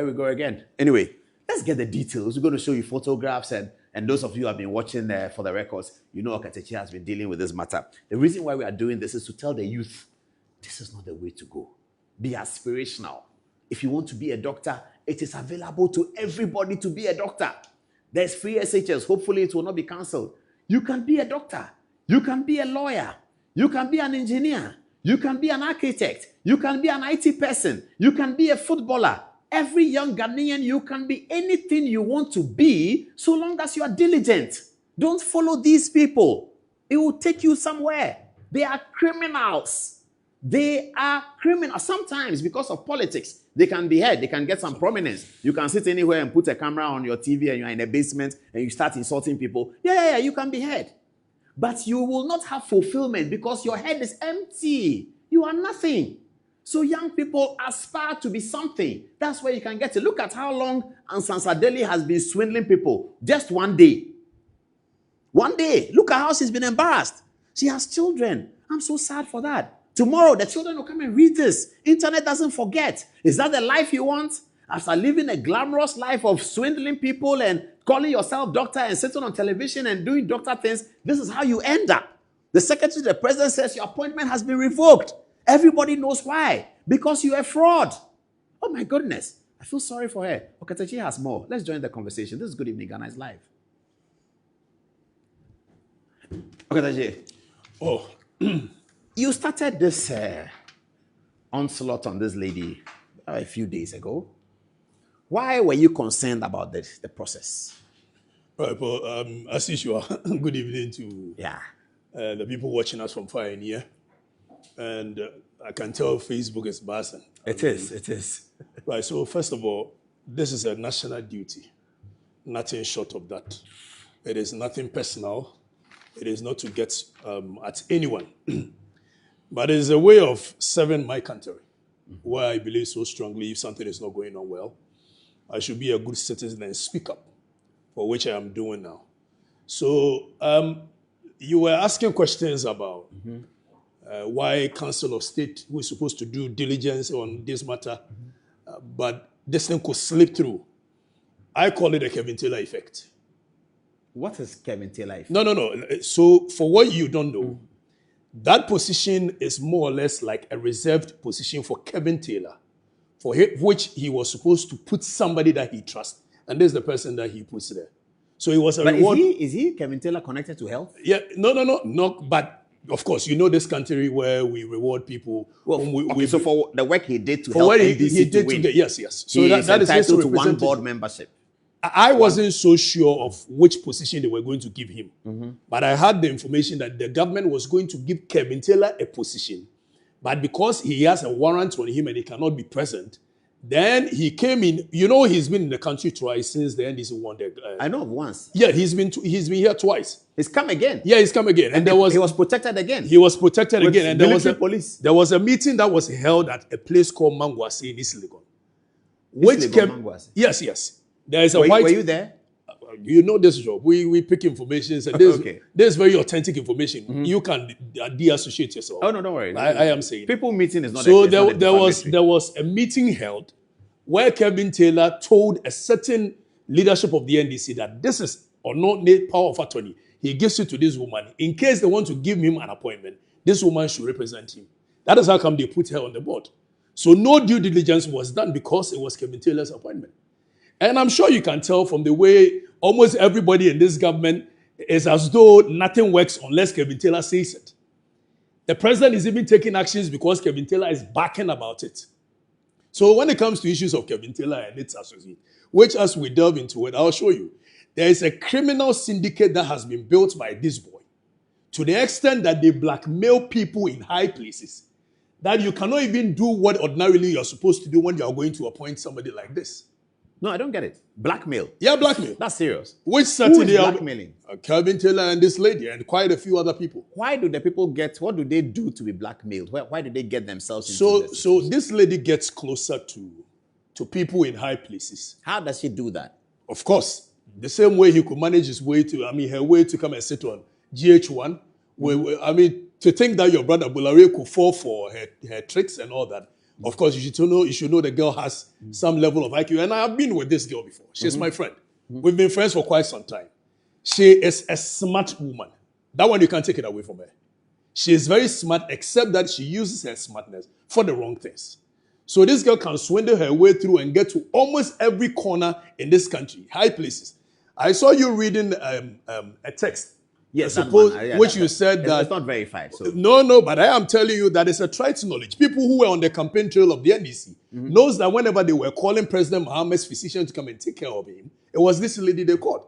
Here we go again. Anyway, let's get the details. We're going to show you photographs, and those of you who have been watching for the records, you know Okatakyie has been dealing with this matter. The reason why we are doing this is to tell the youth, this is not the way to go. Be aspirational. If you want to be a doctor, it is available to everybody to be a doctor. There's free SHS. Hopefully it will not be cancelled. You can be a doctor. You can be a lawyer. You can be an engineer. You can be an architect. You can be an IT person. You can be a footballer. Every young Ghanaian, you can be anything you want to be so long as you are diligent. Don't follow these people. It will take you somewhere. They are criminals. They are criminals. Sometimes, because of politics, they can be heard. They can get some prominence. You can sit anywhere and put a camera on your TV and you're in a basement and you start insulting people. Yeah, you can be heard. But you will not have fulfillment because your head is empty. You are nothing. So young people aspire to be something. That's where you can get to. Look at how long Ansan Sadeli has been swindling people. Just one day. One day. Look at how she's been embarrassed. She has children. I'm so sad for that. Tomorrow, the children will come and read this. Internet doesn't forget. Is that the life you want? After living a glamorous life of swindling people and calling yourself doctor and sitting on television and doing doctor things, this is how you end up. The secretary to the president says your appointment has been revoked. Everybody knows why. Because you're a fraud. Oh my goodness. I feel sorry for her. Okatakyie has more. Let's join the conversation. This is Good Evening Ghana is live. Okatakyie. Oh. You started this onslaught on this lady a few days ago. Why were you concerned about this, the process? Right, well, as usual, good evening to the people watching us from far and near. And I can tell Facebook is buzzing. It is. Right, so first of all, this is a national duty. Nothing short of that. It is nothing personal. It is not to get at anyone. But it is a way of serving my country, where I believe so strongly if something is not going on well, I should be a good citizen and speak up, for which I am doing now. So you were asking questions about why Council of State, who is supposed to do diligence on this matter, but this thing could slip through. I call it a Kevin Taylor effect. What is Kevin Taylor effect? No. So for what you don't know, that position is more or less like a reserved position for Kevin Taylor, for which he was supposed to put somebody that he trusts. And this is the person that he puts there. So it was a reward. Is he Kevin Taylor connected to health? Yeah, no. But of course, you know this country where we reward people. Well, so for the work he did to help NDC to win. Yes. So that is entitled to one board membership. I wasn't so sure of which position they were going to give him. But I had the information that the government was going to give Kevin Taylor a position. But because he has a warrant on him and he cannot be present, then he came in. You know, he's been in the country twice since the NDC won the... I know of once. Yeah, he's been here twice. He's come again. Yeah, he's come again. And he was protected again. He was protected again. And police. There was a meeting that was held at a place called Mangwasi in East Legon. Yes. There is a Were you there? You know this job. We pick information. So there's very authentic information. You can de-associate yourself. Oh, no, don't worry. I am saying. People meeting is not so there was a meeting held where Kevin Taylor told a certain leadership of the NDC that this is or not power of attorney. He gives it to this woman. In case they want to give him an appointment, this woman should represent him. That is how come they put her on the board. So no due diligence was done because it was Kevin Taylor's appointment. And I'm sure you can tell from the way almost everybody in this government is as though nothing works unless Kevin Taylor says it. The president is even taking actions because Kevin Taylor is backing about it. So when it comes to issues of Kevin Taylor and its associates, which as we delve into it, I'll show you. There is a criminal syndicate that has been built by this boy to the extent that they blackmail people in high places that you cannot even do what ordinarily you're supposed to do when you're going to appoint somebody like this. No, I don't get it. Blackmail. Yeah, blackmail. That's serious. Which Saturday? Who is blackmailing? Kevin Taylor and this lady and quite a few other people. Why do the people what do they do to be blackmailed? Why do they get themselves into this? So this lady gets closer to people in high places. How does she do that? Of course, the same way he could manage her way to come and sit on GH1. To think that your brother Bulare could fall for her tricks and all that Of course, you should know the girl has some level of IQ. And I have been with this girl before. She's my friend. We've been friends for quite some time. She is a smart woman. That one you can't take it away from her. She is very smart, except that she uses her smartness for the wrong things. So this girl can swindle her way through and get to almost every corner in this country, high places. I saw you reading a text. Yes, which you said that it's not verified. So. No, but I am telling you that it's a trite knowledge. People who were on the campaign trail of the NDC knows that whenever they were calling President Mohammed's physician to come and take care of him, it was this lady they called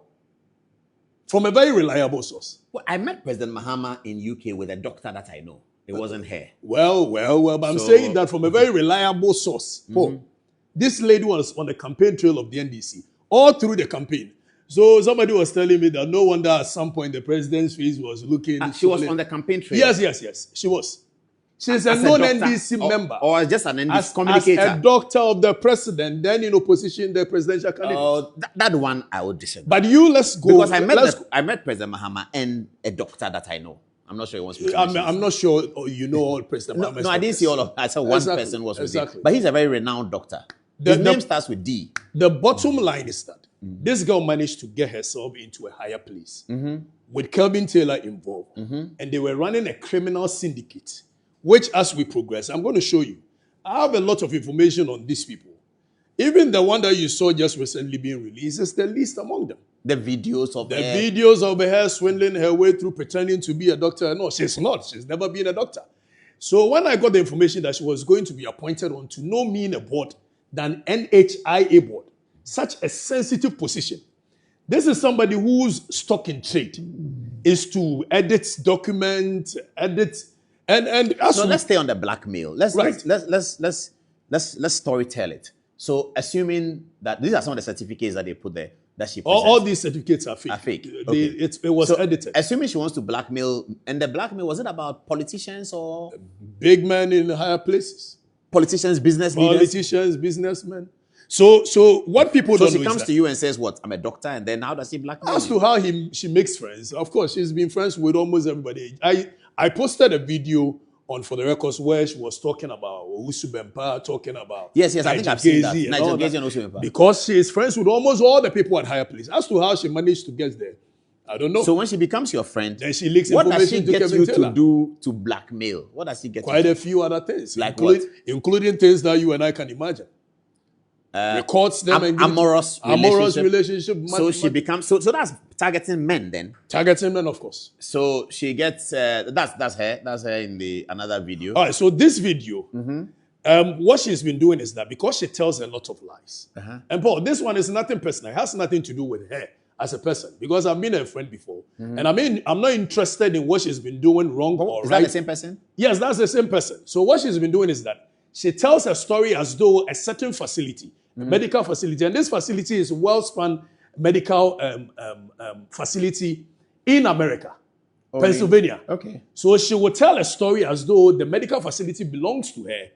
from a very reliable source. Well, I met President Mahama in UK with a doctor that I know. It wasn't her. Well, but I'm saying that from a very reliable source. Paul, this lady was on the campaign trail of the NDC all through the campaign. So somebody was telling me that no wonder at some point the president's face was looking. She was on the campaign trail. Yes. She was. She's a non-NDC member. Or just an NDC communicator. As a doctor of the president, then in opposition, the presidential candidate. That one I would disagree. But let's go. Because I met President Mahama and a doctor that I know. I'm not sure he wants to. I'm not sure you know all President Mahama's No, I didn't see all of. I said one person was with him. But he's a very renowned doctor. His name starts with D. The bottom line is that this girl managed to get herself into a higher place with Kelvin Taylor involved. And they were running a criminal syndicate, which as we progress, I'm going to show you. I have a lot of information on these people. Even the one that you saw just recently being released is the least among them. The videos of videos of her swindling her way through pretending to be a doctor. No, she's not. She's never been a doctor. So when I got the information that she was going to be appointed on to no mean a board than NHIA board, such a sensitive position. This is somebody whose stock in trade is to edit, document, edit, and so let's stay on the blackmail. Let's story tell it. So assuming that these are some of the certificates that they put there that she possessed. All these certificates are fake. It was edited. Assuming she wants to blackmail, and the blackmail, was it about politicians or big men in higher places? Politicians, businessmen. Businessmen. So what people don't know. So she comes to you and says, "What? I'm a doctor," and then how does she blackmail? As to how she makes friends, of course, she's been friends with almost everybody. I posted a video on For the Records where she was talking about Usubempa, talking about yes, I think I've seen that. Nigel and Usubempa. Because she is friends with almost all the people at higher place. As to how she managed to get there, I don't know. So when she becomes your friend, then she leaks what does she information get to you Kevin Taylor. to do to blackmail? What does she get? Quite a few other things, like what? Including things that you and I can imagine. Records them and amorous relationship. So she becomes so that's targeting men then. Targeting men, of course. So she gets that's her in the another video. All right. So this video, what she's been doing is that because she tells a lot of lies, and Paul, this one is nothing personal. It has nothing to do with her as a person because I've been a friend before, and I'm not interested in what she's been doing wrong or right. Is that the same person? Yes, that's the same person. So what she's been doing is that she tells her story as though a certain facility. A medical facility, and this facility is a well-spun medical facility in America, Pennsylvania. Really? Okay. So she will tell a story as though the medical facility belongs to her.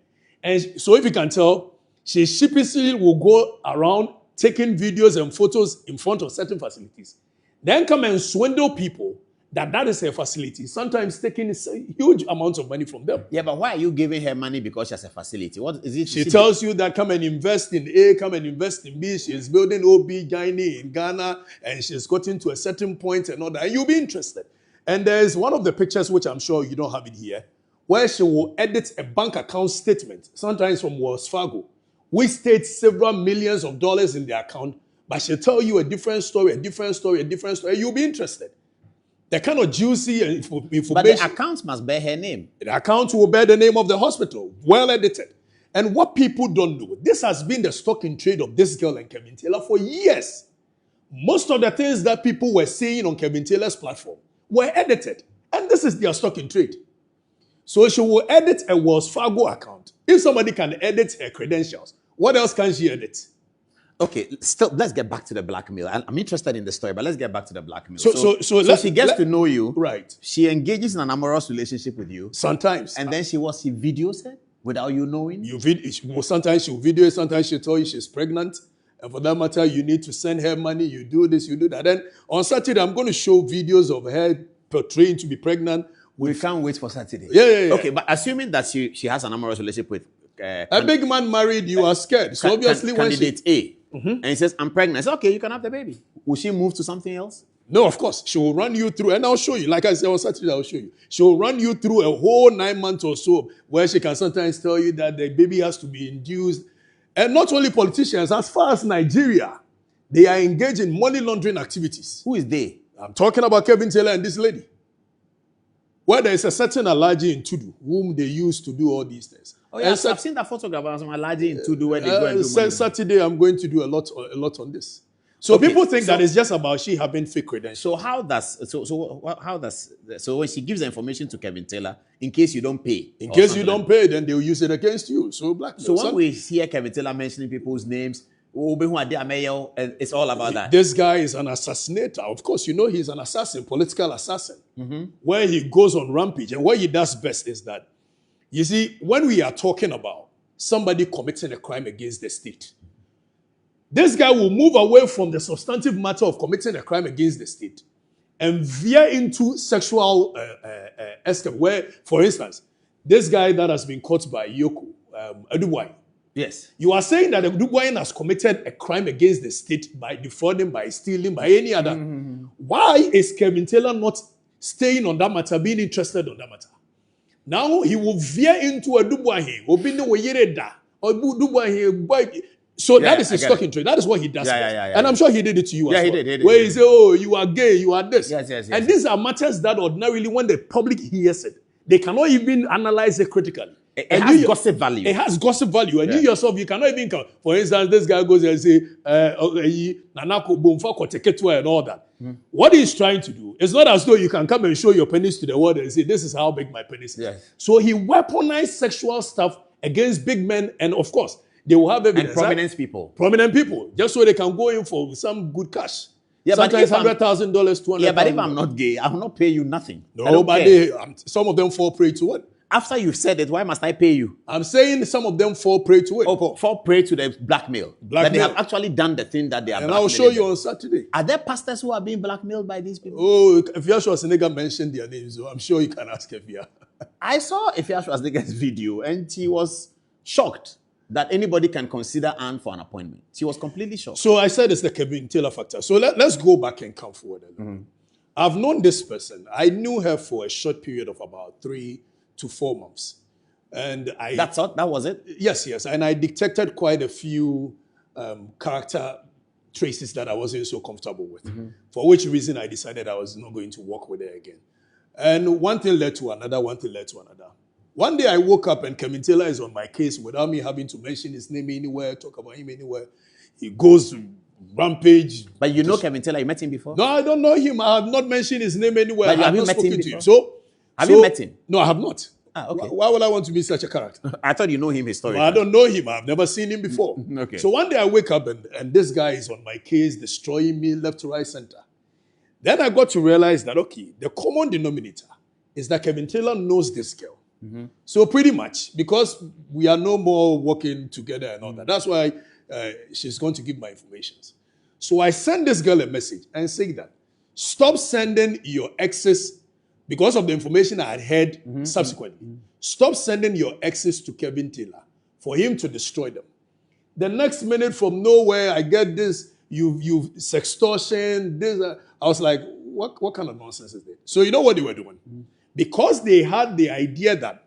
And so if you can tell, she sheepishly will go around taking videos and photos in front of certain facilities. Then come and swindle people that is her facility, sometimes taking huge amounts of money from them. Yeah, but why are you giving her money because she has a facility? What is it? She tells you that come and invest in A, come and invest in B. She's building OB Gynae in Ghana, and she's gotten to a certain point and all that, and you'll be interested. And there's one of the pictures, which I'm sure you don't have it here, where she will edit a bank account statement, sometimes from Wells Fargo, which states several millions of dollars in the account, but she'll tell you a different story, and you'll be interested. The kind of juicy information. But the account must bear her name. The account will bear the name of the hospital, well edited. And what people don't know, this has been the stock in trade of this girl and Kevin Taylor for years. Most of the things that people were saying on Kevin Taylor's platform were edited. And this is their stock in trade. So she will edit a Wells Fargo account. If somebody can edit her credentials, what else can she edit? Okay, still, let's get back to the blackmail. I'm interested in the story, but let's get back to the blackmail. So she gets to know you. Right. She engages in an amorous relationship with you. Sometimes. And then she videos her without you knowing? Sometimes she'll video it, sometimes she'll tell you she's pregnant. And for that matter, you need to send her money, you do this, you do that. Then on Saturday, I'm going to show videos of her portraying to be pregnant. We can't wait for Saturday. Yeah. Okay, but assuming that she has an amorous relationship with a big man married, you are scared. So obviously, when candidate A, and he says, I'm pregnant. I say, okay, you can have the baby. Will she move to something else? No, of course. She will run you through, and I'll show you. Like I said on Saturday, I'll show you. She will run you through a whole 9 months or so where she can sometimes tell you that the baby has to be induced. And not only politicians, as far as Nigeria, they are engaged in money laundering activities. Who is they? I'm talking about Kevin Taylor and this lady. Where there is a certain Alaji in Tudu, whom they use to do all these things. Oh, yeah, I've seen that photograph of some Alaji in Tudu where they go and do money. Saturday, I'm going to do a lot on this. So people think that it's just about she having fake credentials. So so when she gives the information to Kevin Taylor, in case you don't pay, then they'll use it against you. So blackmail. So when we hear Kevin Taylor mentioning people's names, it's all about that. This guy is an assassinator. Of course, you know he's an assassin, political assassin. Where he goes on rampage, and what he does best is that, you see, when we are talking about somebody committing a crime against the state, this guy will move away from the substantive matter of committing a crime against the state and veer into sexual escape. Where, for instance, this guy that has been caught by Yoko, Adubwai. Yes. You are saying that Adubwai has committed a crime against the state by defrauding, by stealing, by any other. Why is Kevin Taylor not staying on that matter, being interested on that matter? Now he will veer into Adubwai. So that is his stock in trade. That is what he does. And I'm sure he did it to you as well. He did. Where he say, oh, you are gay, you are this. Yes. And these are matters that ordinarily, when the public hears it, they cannot even analyze it critically. It has gossip value. It has gossip value. And you yourself, you cannot even count. For instance, this guy goes and say, Nanako Bomfa Koteketua and all that. What he's trying to do, it's not as though you can come and show your penis to the world and say, this is how big my penis is. Yes. So he weaponized sexual stuff against big men, and of course, they will have evidence. And prominent people. Prominent people. Just so they can go in for some good cash. Yeah, sometimes $100,000, $200,000. Yeah, but if I'm not gay, I will not pay you nothing. No, but some of them fall prey to it. After you've said it, why must I pay you? I'm saying some of them fall prey to it. Oh, fall prey to the blackmail. That they have actually done the thing that they are. And I'll show you on Saturday. Are there pastors who are being blackmailed by these people? Oh, if Yashua Senega mentioned their names, so I'm sure you can ask Efia. I saw Yashua Senega's video and he was shocked that anybody can consider Anne for an appointment. She was completely shocked. So I said it's the Kevin Taylor factor. So let's go back and come forward a little. I've known this person. I knew her for a short period of about 3 to 4 months. And That's all? That was it? Yes. And I detected quite a few character traces that I wasn't so comfortable with. For which reason I decided I was not going to work with her again. And one thing led to another. One day I woke up and Kevin Taylor is on my case without me having to mention his name anywhere, talk about him anywhere. He goes to rampage. But you know Kevin Taylor, you met him before? No, I don't know him. I have not mentioned his name anywhere. But I have you not met him spoken to him. before? Have you met him? No, I have not. Okay. Why would I want to be such a character? I thought you know him historically. I don't know him. I've never seen him before. Okay. So one day I wake up and this guy is on my case, destroying me left, right, center. Then I got to realize that, okay, the common denominator is that Kevin Taylor knows this girl. So pretty much, because we are no more working together and all that, that's why she's going to give my information. So I send this girl a message and say that, stop sending your exes, because of the information I had heard subsequently, stop sending your exes to Kevin Taylor for him to destroy them. The next minute from nowhere, I get this, you sextortion, this. I was like, what kind of nonsense is this? So you know what they were doing? Because they had the idea that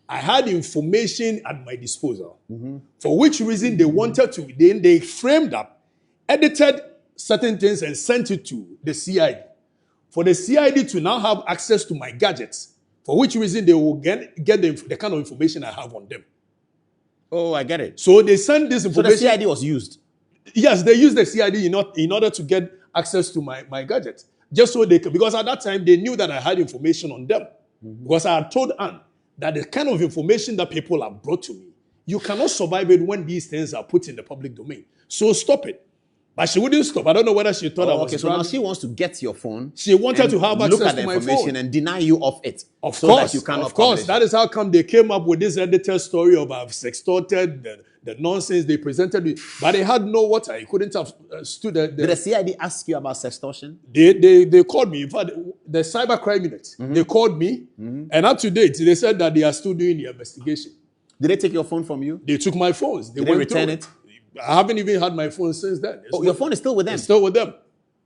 I had information at my disposal, for which reason they wanted to, they framed up, edited certain things and sent it to the CID. For the CID to now have access to my gadgets, for which reason they will get the kind of information I have on them. Oh, I get it. So they sent this information. So the CID was used? Yes, they used the CID in order to get access to my gadgets. Just so they could, because at that time they knew that I had information on them. Because I had told Anne that the kind of information that people have brought to me, you cannot survive it when these things are put in the public domain. So stop it. But she wouldn't stop. I don't know whether she thought I was. Okay, so now she wants to get your phone. She wanted to have access to my phone. Look at the information and deny you of it. Of course. That is how come they came up with this edited story of I've sextorted, the nonsense they presented me. But they had no water. You couldn't have stood there. Did the CID ask you about sextortion? They called me. In fact, the cybercrime unit, they called me. And up to date, they said that they are still doing the investigation. Did they take your phone from you? They took my phones. Did they return it? I haven't even had my phone since then. Your phone is still with them? It's still with them.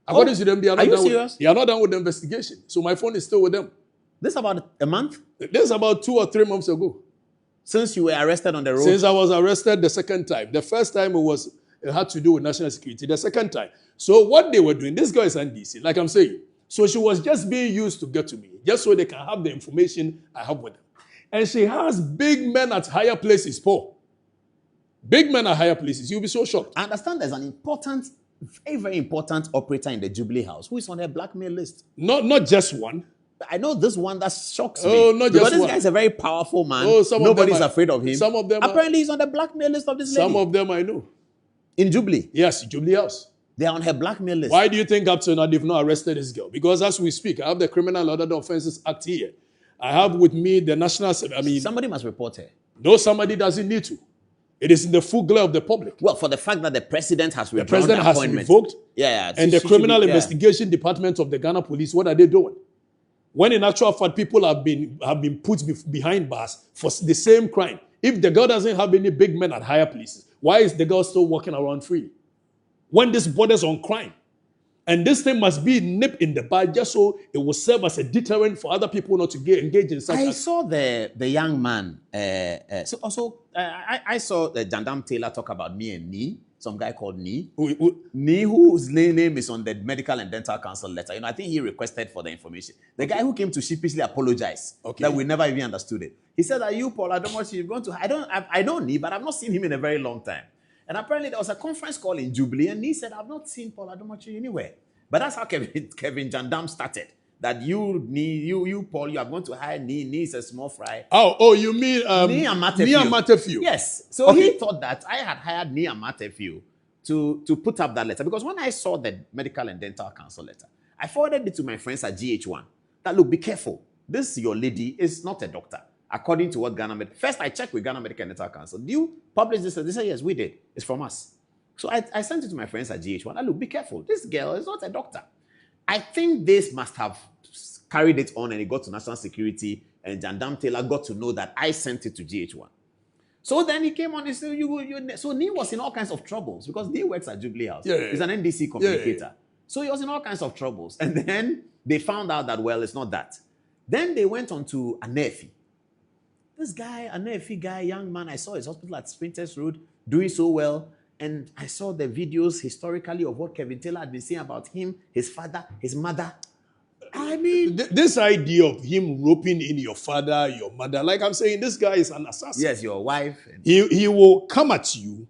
According to them, they are not you done serious? They are not done with the investigation. So my phone is still with them. This is about a month? This is about 2 or 3 months ago. Since you were arrested on the road? Since I was arrested the second time. The first time it had to do with national security. The second time. So what they were doing, this girl is NDC, like I'm saying. So she was just being used to get to me, just so they can have the information I have with them. And she has big men at higher places, Paul. Big men at higher places. You'll be so shocked. I understand there's an important, very, very important operator in the Jubilee House who is on their blackmail list. Not just one. I know this one that shocks me. Oh, not because just this one. guy is a very powerful man. Oh, Nobody's afraid of him. Some of them apparently he's on the blackmail list of this lady. Some of them I know. In Jubilee? Yes, Jubilee House. They are on her blackmail list. Why do you think up to now they've not arrested this girl? Because as we speak, I have the Criminal and Other Offences Act here. I have with me the National... Somebody must report her. No, somebody doesn't need to. It is in the full glare of the public. Well, for the fact that the president has revoked the appointment. Yeah. And the Criminal Investigation Department of the Ghana Police, what are they doing? When in actual fact, people have been put behind bars for the same crime. If the girl doesn't have any big men at higher places, why is the girl still walking around free? When this borders on crime. And this thing must be nipped in the bud just so it will serve as a deterrent for other people not to engage in such. I saw the young man. I saw the Jandam Taylor talk about me and Nee. Some guy called Nee. Nee, whose name is on the Medical and Dental Council letter. I think he requested for the information. The guy who came to sheepishly apologize that we never even understood it. He said, "Are you Paul Adomochi? You're going to? I don't Nee, but I've not seen him in a very long time." And apparently there was a conference call in Jubilee, and he said, "I've not seen Paul Adomochi anywhere." But that's how Kevin Jandam started. That you Paul, you are going to hire Nee. Nee is a small fry. Oh, you mean Nee Amatefio? Yes. So he thought that I had hired Nee Amatefio to put up that letter. Because when I saw the Medical and Dental Council letter, I forwarded it to my friends at GH1. That, look, be careful. This, your lady, is not a doctor. According to what First, I checked with Ghana Medical and Dental Council. Do you publish this? They said, yes, we did. It's from us. So I sent it to my friends at GH1. Look, be careful. This girl is not a doctor. I think this must have carried it on and it got to National Security, and Jandam Taylor got to know that I sent it to GH1. So then he came on and said, so Nee was in all kinds of troubles because Nee works at Jubilee House. Yeah. He's an NDC communicator. Yeah. So he was in all kinds of troubles. And then they found out that, well, it's not that. Then they went on to Anefi. This guy, Anefi guy, young man, I saw his hospital at Sprinters Road doing so well. And I saw the videos historically of what Kevin Taylor had been saying about him, his father, his mother. I mean... This idea of him roping in your father, your mother, like I'm saying, this guy is an assassin. Yes, your wife. He will come at you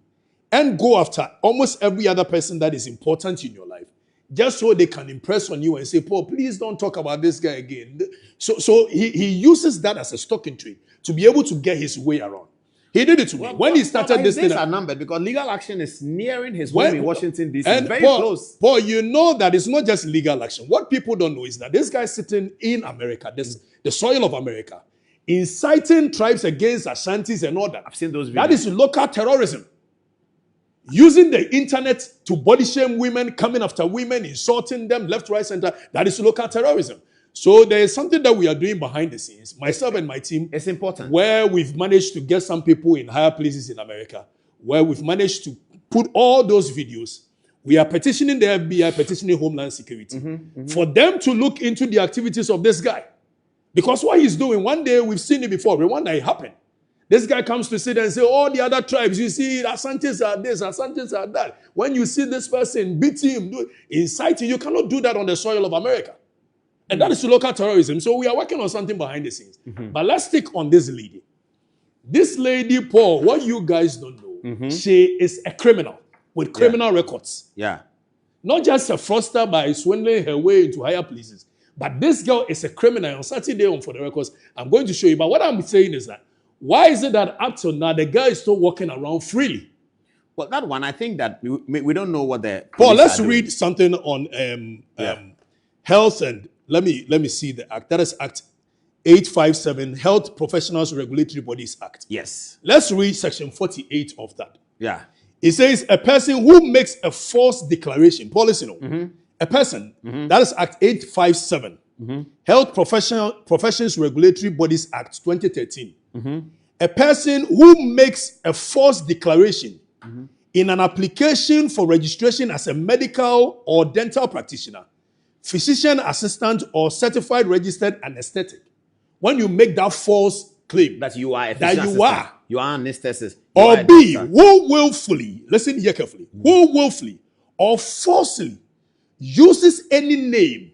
and go after almost every other person that is important in your life, just so they can impress on you and say, Paul, please don't talk about this guy again. So he uses that as a stalking tree to be able to get his way around. He did it to me. When he started this thing... are numbered because legal action is nearing his home in Washington, D.C. And very close. Paul, you know that it's not just legal action. What people don't know is that this guy is sitting in America, the soil of America, inciting tribes against Ashantis and all that. I've seen those videos. That is local terrorism. Using the internet to body shame women, coming after women, insulting them left, right, center. That is local terrorism. So there is something that we are doing behind the scenes, myself and my team. It's important. Where we've managed to get some people in higher places in America, where we've managed to put all those videos. We are petitioning the FBI, petitioning Homeland Security, for them to look into the activities of this guy. Because what he's doing, one day we've seen it before, but one day it happened. This guy comes to sit and say, all the other tribes, you see, Asantes are this, Asantes are that. When you see this person beat him, inciting, you cannot do that on the soil of America. And that is local terrorism. So we are working on something behind the scenes. But let's stick on this lady. This lady, Paul, what you guys don't know, she is a criminal with criminal records. Yeah. Not just a fraudster by swindling her way into higher places. But this girl is a criminal. On Saturday on For the Records, I'm going to show you. But what I'm saying is that, why is it that up till now, the girl is still walking around freely? Well, that one, I think that we don't know what the... Paul, let's read something on health and... Let me see the act. That is Act 857, Health Professionals Regulatory Bodies Act. Yes. Let's read Section 48 of that. Yeah. It says a person who makes a false declaration, policy, a person, that is Act 857, Health Professions Regulatory Bodies Act 2013. A person who makes a false declaration in an application for registration as a medical or dental practitioner, physician assistant, or certified registered anesthetic. When you make that false claim that you are a that physician you assistant, are, you are an anesthetist, or B, who willfully, listen here carefully, who willfully or falsely uses any name,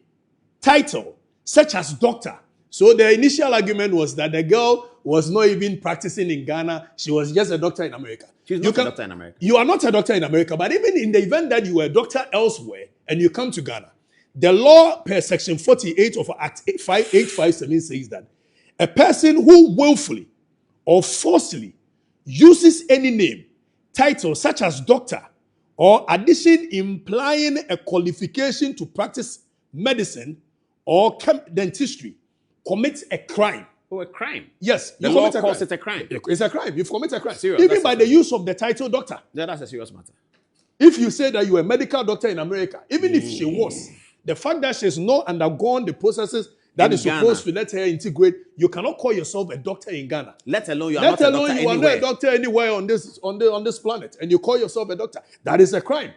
title, such as doctor. So the initial argument was that the girl was not even practicing in Ghana. She was just a doctor in America. She's not a doctor in America. You are not a doctor in America, but even in the event that you were a doctor elsewhere and you come to Ghana, the law per section 48 of Act 5857 says that a person who willfully or falsely uses any name, title, such as doctor, or addition implying a qualification to practice medicine or dentistry, commits a crime. Oh, a crime. Yes, the law calls it a crime. It's a crime. You've committed a crime. Serious, even by the use of the title doctor. Yeah, that's a serious matter. If you say that you're a medical doctor in America, even if she was, the fact that she's not undergone the processes that is supposed to let her integrate, you cannot call yourself a doctor in Ghana. Let alone you are not a doctor anywhere. Not a doctor anywhere on this planet, and you call yourself a doctor. That is a crime.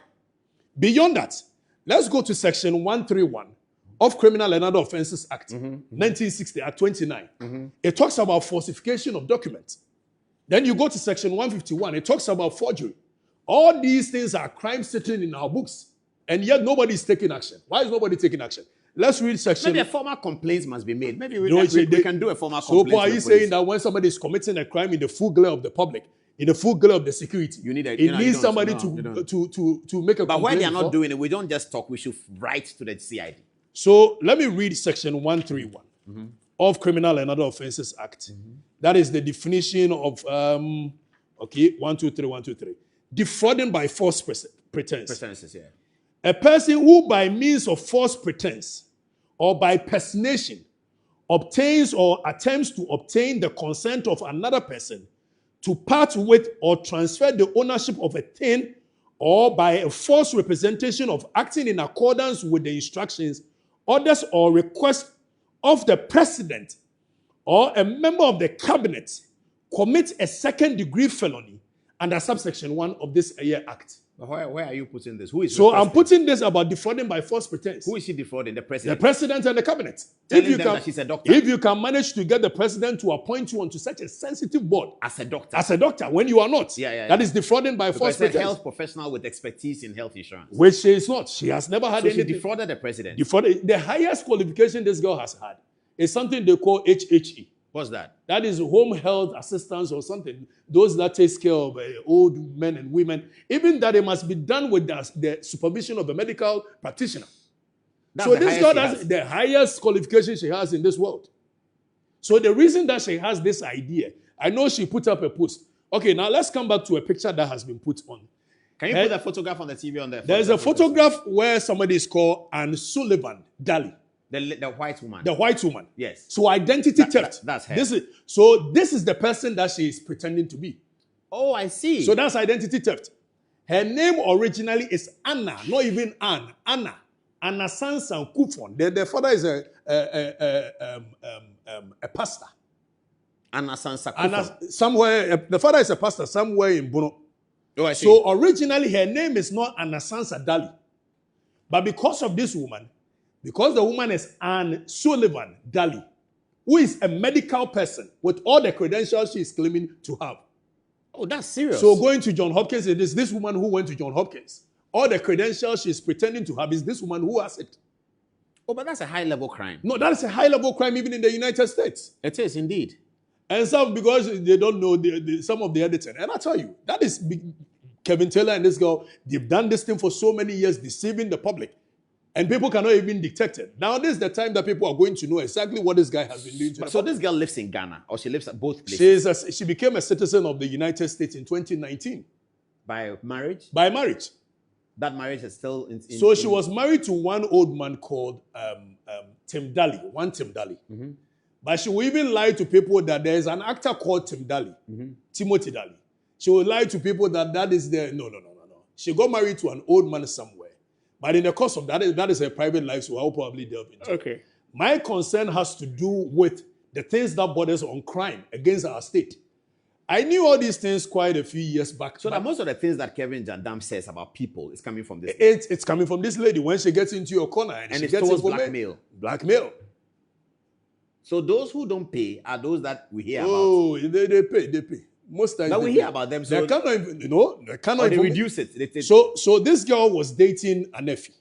Beyond that, let's go to section 131 of Criminal and Other Offences Act, 1960 at 29. It talks about falsification of documents. Then you go to section 151. It talks about forgery. All these things are crimes sitting in our books, and yet nobody is taking action. Why is nobody taking action? Let's read section. Maybe a formal complaint must be made. Maybe we can do a formal complaint. So, are you saying that when somebody is committing a crime in the full glare of the public, in the full glare of the security, it needs somebody to make a complaint? But why they are not doing it, we don't just talk. We should write to the CID. So let me read section 131 of Criminal and Other Offences Act. That is the definition of 123. Defrauding by false pretense. Pretenses, yeah. A person who by means of false pretense or by personation obtains or attempts to obtain the consent of another person to part with or transfer the ownership of a thing, or by a false representation of acting in accordance with the instructions, orders, or requests of the president or a member of the cabinet, commits a second-degree felony under subsection 1 of this act. But where are you putting this? Who is so I'm putting this about defrauding by false pretense. Who is she defrauding? The president? The president and the cabinet. That she's a doctor. If you can manage to get the president to appoint you onto such a sensitive board. As a doctor. As a doctor, when you are not. That is defrauding by false pretense. A health professional with expertise in health insurance. Which she is not. She has never had anything. She defrauded the president. The highest qualification this girl has had is something they call HHE. What's that? That is home health assistance or something. Those that takes care of old men and women. Even that it must be done with the supervision of a medical practitioner. So this girl has the highest qualification she has in this world. So the reason that she has this idea, I know she put up a post. Okay, now let's come back to a picture that has been put on. Can you put a photograph on the TV on there? There's a photograph where somebody is called Anne Sullivan Daly. The white woman. The white woman. Yes. So identity theft. That's her. This is the person that she is pretending to be. Oh, I see. So that's identity theft. Her name originally is Anna, not even Anne. Anna. Anna Sansan Kufon. The father is a pastor. Anna Sansan Kufon. The father is a pastor somewhere in Bono. Oh, I see. So originally her name is not Anna Sansa Daly. But because of this woman, because the woman is Anne Sullivan Daly, who is a medical person with all the credentials she is claiming to have. Oh, that's serious. So going to John Hopkins, it is this woman who went to John Hopkins. All the credentials she is pretending to have is this woman who has it. Oh, but that's a high-level crime. No, that is a high-level crime even in the United States. It is indeed. And some, because they don't know some of the editing. And I tell you, that is Kevin Taylor and this girl, they've done this thing for so many years, deceiving the public. And people cannot even detect it. Now, this is the time that people are going to know exactly what this guy has been doing to the public. This girl lives in Ghana, or she lives at both places? She became a citizen of the United States in 2019. By marriage? By marriage. That marriage is still she was married to one old man called Tim Daly, Tim Daly. Mm-hmm. But she will even lie to people that there is an actor called Tim Daly, Timothy Daly. She will lie to people that is the... No. She got married to an old man somewhere. But in the course of that is a private life, so I'll probably delve into it. Okay. My concern has to do with the things that borders on crime against our state. I knew all these things quite a few years back. So that most of the things that Kevin Jandam says about people is coming from this. It's coming from this lady when she gets into your corner and she it's gets towards blackmail. Blackmail. So those who don't pay are those that we hear about. Oh, they pay. Most times. But we hear about them. So they cannot even, they cannot even reduce it. So this girl was dating a nephew.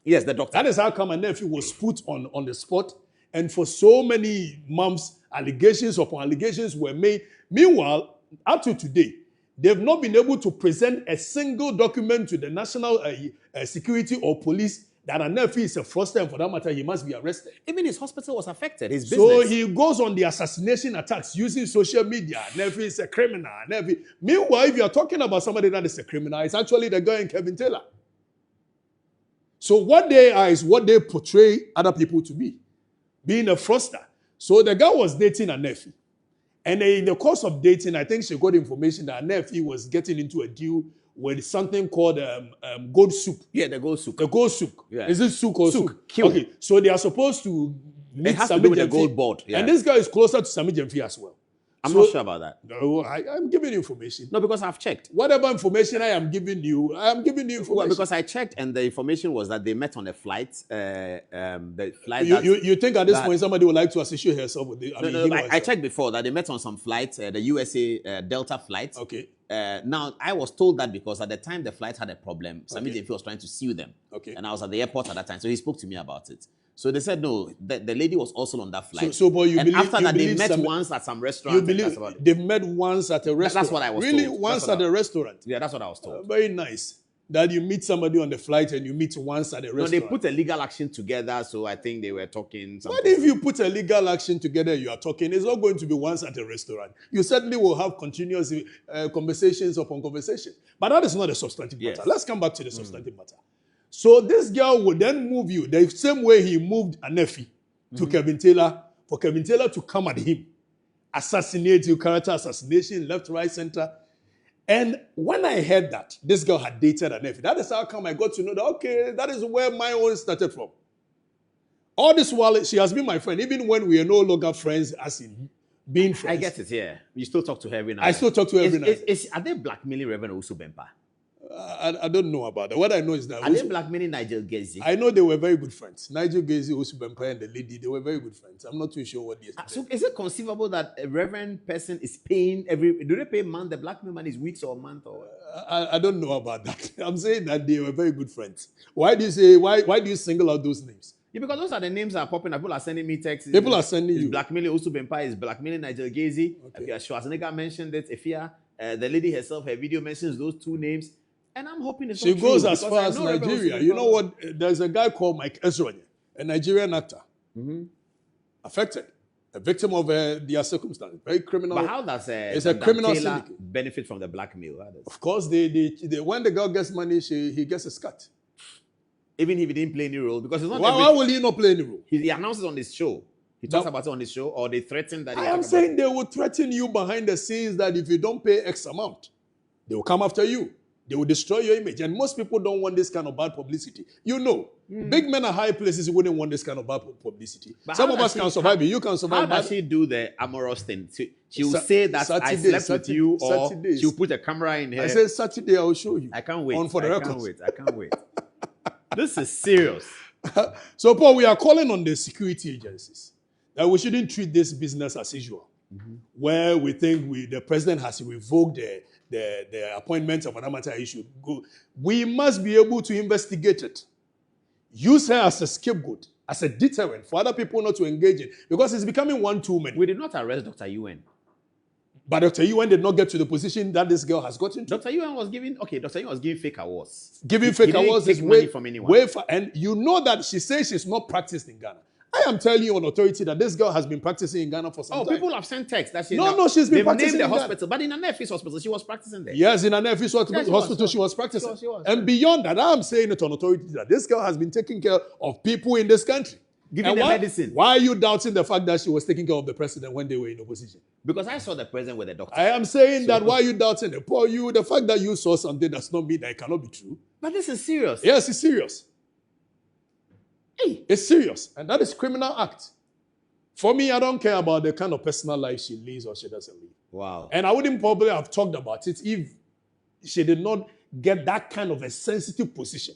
Yes, the doctor. That is how come a nephew was put on the spot. And for so many months, allegations upon allegations were made. Meanwhile, up to today, they've not been able to present a single document to the national security or police that a nephew is a fraudster, and for that matter, he must be arrested. Even his hospital was affected, his business. So he goes on the assassination attacks using social media. Nephew is a criminal. Nephew. Meanwhile, if you are talking about somebody that is a criminal, it's actually the guy in Kevin Taylor. So what they are is what they portray other people to be, being a fraudster. So the guy was dating a nephew. And in the course of dating, I think she got information that a nephew was getting into a deal with something called gold soup. Yeah, the gold soup. The gold soup. Yeah. Is it souk or souk? Okay, so they are supposed to meet it has to do with the gold board. Yeah. And this guy is closer to Sami Jemfi as well. I'm not sure about that. No, I'm giving you information. No, because I've checked. Whatever information I am giving you information. Well, because I checked and the information was that they met on a flight. The flight. You think at this point somebody would like to associate herself with the? I checked before that they met on some flight, the USA Delta flight. Okay. Now, I was told that because at the time the flight had a problem, Sami Jemfi was trying to sue them. Okay. And I was at the airport at that time, so he spoke to me about it. So they said, no, the lady was also on that flight. So but you and believe, after that, they met once at some restaurant. You believe they've met once at a restaurant? That's what I was told. Really? Once at a restaurant? Yeah, that's what I was told. Very nice. That you meet somebody on the flight and you meet once at a restaurant. No, they put a legal action together, so I think they were talking. But if you put a legal action together, you are talking, it's not going to be once at a restaurant. You certainly will have continuous conversations upon conversation. But that is not a substantive matter. Let's come back to the substantive matter. So this girl would then move you the same way he moved a nephew to Kevin Taylor, for Kevin Taylor to come at him, assassinate you, character assassination, left, right, center. And when I heard that this girl had dated a nephew, that is how come I got to know that, okay, that is where my own started from. All this while, she has been my friend, even when we are no longer friends, as in being friends. I get it, yeah. You still talk to her every night. I still talk to her every night. Are they blackmailing Reverend Usu Bempa? I don't know about that. What I know is that... Are they blackmailing Nigel Gezi? I know they were very good friends. Nigel Gezi, Usu Bempa, and the lady, they were very good friends. I'm not too sure what they are. So is it conceivable that a reverend person is paying do they pay month? The blackmail money is weeks or a month? Or I don't know about that. I'm saying that they were very good friends. Why do you single out those names? Yeah, because those are the names that are popping up. People are sending me texts. People are sending you. Blackmailing Usu Bempa, is blackmailing Nigel Gezi. Okay. Schwarzenegger mentioned it. Ifia, the lady herself, her video mentions those two names. And I'm hoping it's she not goes true, as far as Nigeria. You know what? There's a guy called Mike Ezronye, a Nigerian actor, affected, a victim of their circumstances, very criminal. But how does it's a criminal syndicate benefit from the blackmail? Of course, when the girl gets money, he gets a cut. Even if he didn't play any role, because it's not. Why will he not play any role? He announces on his show. He talks about it on his show, or they threaten that. I am saying they will threaten you behind the scenes that if you don't pay X amount, they will come after you. They will destroy your image. And most people don't want this kind of bad publicity. You know, big men at high places wouldn't want this kind of bad publicity. But some of us can survive it. You can survive. How does she do the amorous thing? She will say that I slept with you, or she'll put a camera in here. I said Saturday I will show you. I can't wait. On for the record. I can't wait. This is serious. So, Paul, we are calling on the security agencies that we shouldn't treat this business as usual, where we think the president has revoked the appointment of an amateur issue. We must be able to investigate it. Use her as a scapegoat, as a deterrent for other people not to engage in, because it's becoming one too many. We did not arrest Dr. UN. But Dr. UN did not get to the position that this girl has gotten to. Dr. UN was giving fake awards. Giving fake awards is money from anyone. And you know that she says she's not practiced in Ghana. I am telling you on authority that this girl has been practicing in Ghana for some time. People have sent texts that she's she's been practicing in the hospital, but in an FS hospital, she was practicing there. Yes, in an FS hospital, she was practicing. She was. And beyond that, I am saying it on authority that this girl has been taking care of people in this country. Giving them medicine. Why are you doubting the fact that she was taking care of the president when they were in opposition? Because I saw the president with the doctor. I am saying that why are you doubting it? Paul, the fact that you saw something does not mean that it cannot be true. But this is serious. Yes, it's serious. Hey. It's serious. And that is criminal act. For me, I don't care about the kind of personal life she lives or she doesn't live. Wow. And I wouldn't probably have talked about it if she did not get that kind of a sensitive position.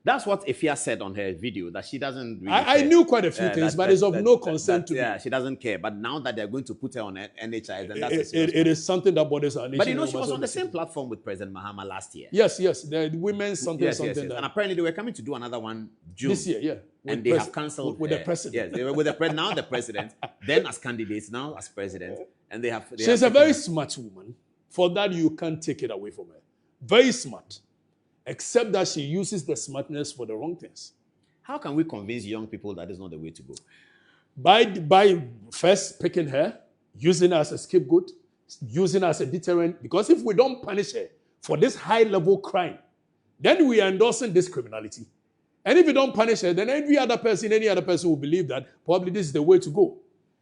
That's what Ifya said on her video, that she doesn't really I care. knew quite a few things, but it's of no concern to me. Yeah, she doesn't care. But now that they're going to put her on NHIS, then that's it is something that bothers our nation. But you know, she was on the same platform with President Mahama last year. Yes, the women's something. Yes. And apparently they were coming to do another one June. This year, yeah. And they have cancelled with the president. Yes, they were with now the president, then as candidates, now as president. And she's a very smart woman. For that, you can't take it away from her. Very smart. Except that she uses the smartness for the wrong things. How can we convince young people that is not the way to go? By first picking her, using her as a scapegoat, using her as a deterrent. Because if we don't punish her for this high-level crime, then we are endorsing this criminality. And if you don't punish her, then any other person will believe that probably this is the way to go.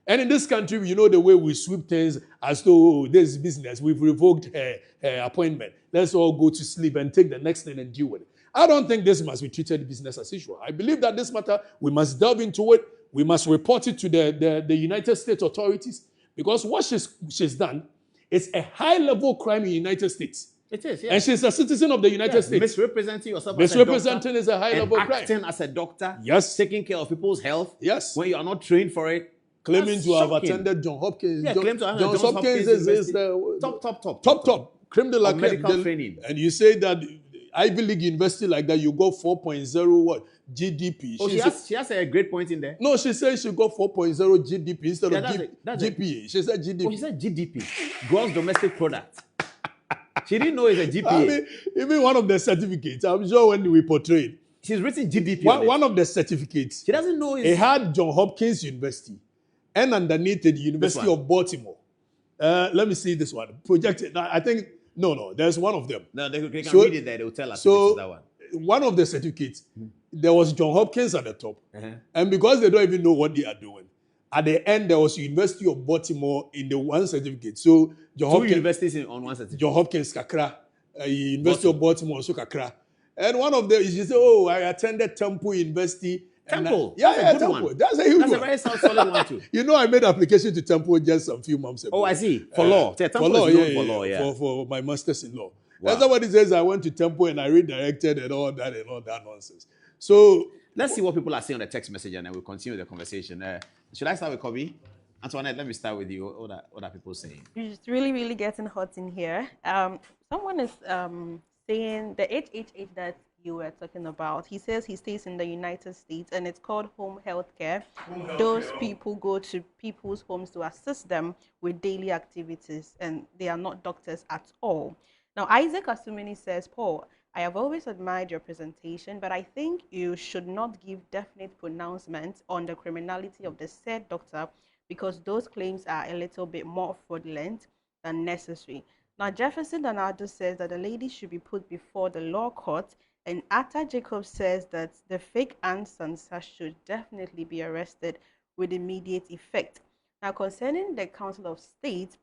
And in this country, you know the way we sweep things as though this is business. We've revoked her appointment. Let's all go to sleep and take the next thing and deal with it. I don't think this must be treated business as usual. I believe that this matter, we must delve into it. We must report it to the United States authorities, because what she's done is a high-level crime in the United States. It is, yeah. And she's a citizen of the United States. Misrepresenting yourself Misrepresenting is a high-level crime. Acting as a doctor. Yes. Taking care of people's health. Yes. When you are not trained for it. Claiming to have attended John Hopkins. Yeah, claim to have attended John Hopkins is the top. Creme de la medical training. And you say that Ivy League university like that, you got 4.0 what? GDP. Oh, she has a great point in there. No, she says she got 4.0 GDP instead of GPA. She said GDP. Oh, she said GDP. Gross domestic product. She didn't know it's a GPA. I mean, even one of the certificates, I'm sure when we portrayed. She's written GDP. One of the certificates. She doesn't know it had John Hopkins University. And underneath it, the University of Baltimore. Let me see this one. Projected. I think, no, there's one of them. No, they can read it there. They will tell us so this is that one of the certificates, there was John Hopkins at the top. And because they don't even know what they are doing, at the end, there was University of Baltimore in the one certificate. So John Hopkins, universities on one certificate. John Hopkins, Kakra. University of Baltimore, also Kakra. And one of them, she said, oh, I attended Temple University. Temple? Temple. One. That's a huge one. That's a very solid one too. You know, I made application to Temple just a few months ago. Oh, I see. For law. For law. For my master's in law. Wow. And somebody says I went to Temple and I redirected and all that nonsense. So let's see what people are saying on the text message and then we'll continue the conversation. Should I start with Kobe? Antoinette, let me start with you. What are people saying? It's really, really getting hot in here. Someone is saying the HHH that you were talking about. He says he stays in the United States and it's called home health care. Those people go to people's homes to assist them with daily activities and they are not doctors at all. Now, Isaac Asumini says, Paul, I have always admired your presentation, but I think you should not give definite pronouncements on the criminality of the said doctor because those claims are a little bit more fraudulent than necessary. Now, Jefferson Donaldo says that the lady should be put before the law court, and Atta Jacob says that the fake Anne Sansa should definitely be arrested with immediate effect. Now, concerning the Council of State,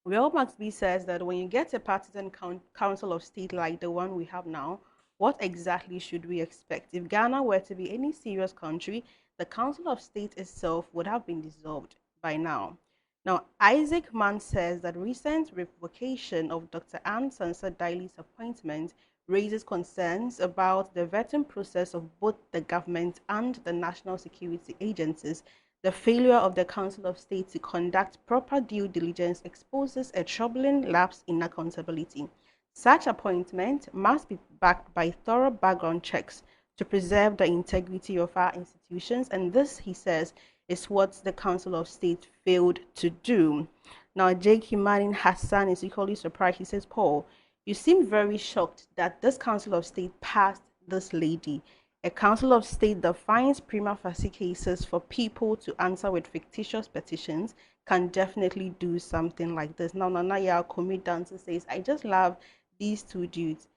Real Maxby says that when you get a partisan Council of State like the one we have now, what exactly should we expect? If Ghana were to be any serious country, the Council of State itself would have been dissolved by now. Now, Isaac Mann says that recent revocation of Dr. Anne Sansa Daly's appointment raises concerns about the vetting process of both the government and the national security agencies. The failure of the Council of State to conduct proper due diligence exposes a troubling lapse in accountability. Such appointment must be backed by thorough background checks to preserve the integrity of our institutions, and this, he says, is what the Council of State failed to do. Now, Jake Himanin Hassan is equally surprised. He says, Paul, you seem very shocked that this Council of State passed this lady. A Council of State that finds prima facie cases for people to answer with fictitious petitions can definitely do something like this. Now, Nanaya Komi Dancer says, I just love these two dudes.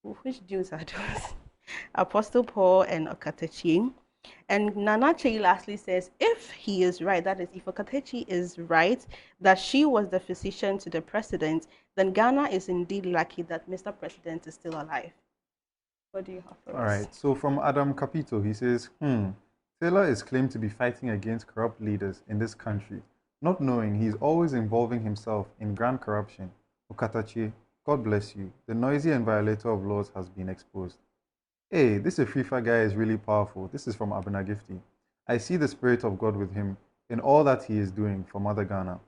Which dudes are those? Apostle Paul and Okatakyie. And Nana Chey lastly says, if he is right, that is, if Okatakyie is right, that she was the physician to the president, then Ghana is indeed lucky that Mr. President is still alive. What do you have for us? All right. So from Adam Capito, he says, since Taylor is claimed to be fighting against corrupt leaders in this country, not knowing he is always involving himself in grand corruption. Okatakyie, God bless you. The noisy and violator of laws has been exposed. Hey, this Afrifa guy is really powerful. This is from Abunagifty. I see the Spirit of God with him in all that he is doing for Mother Ghana.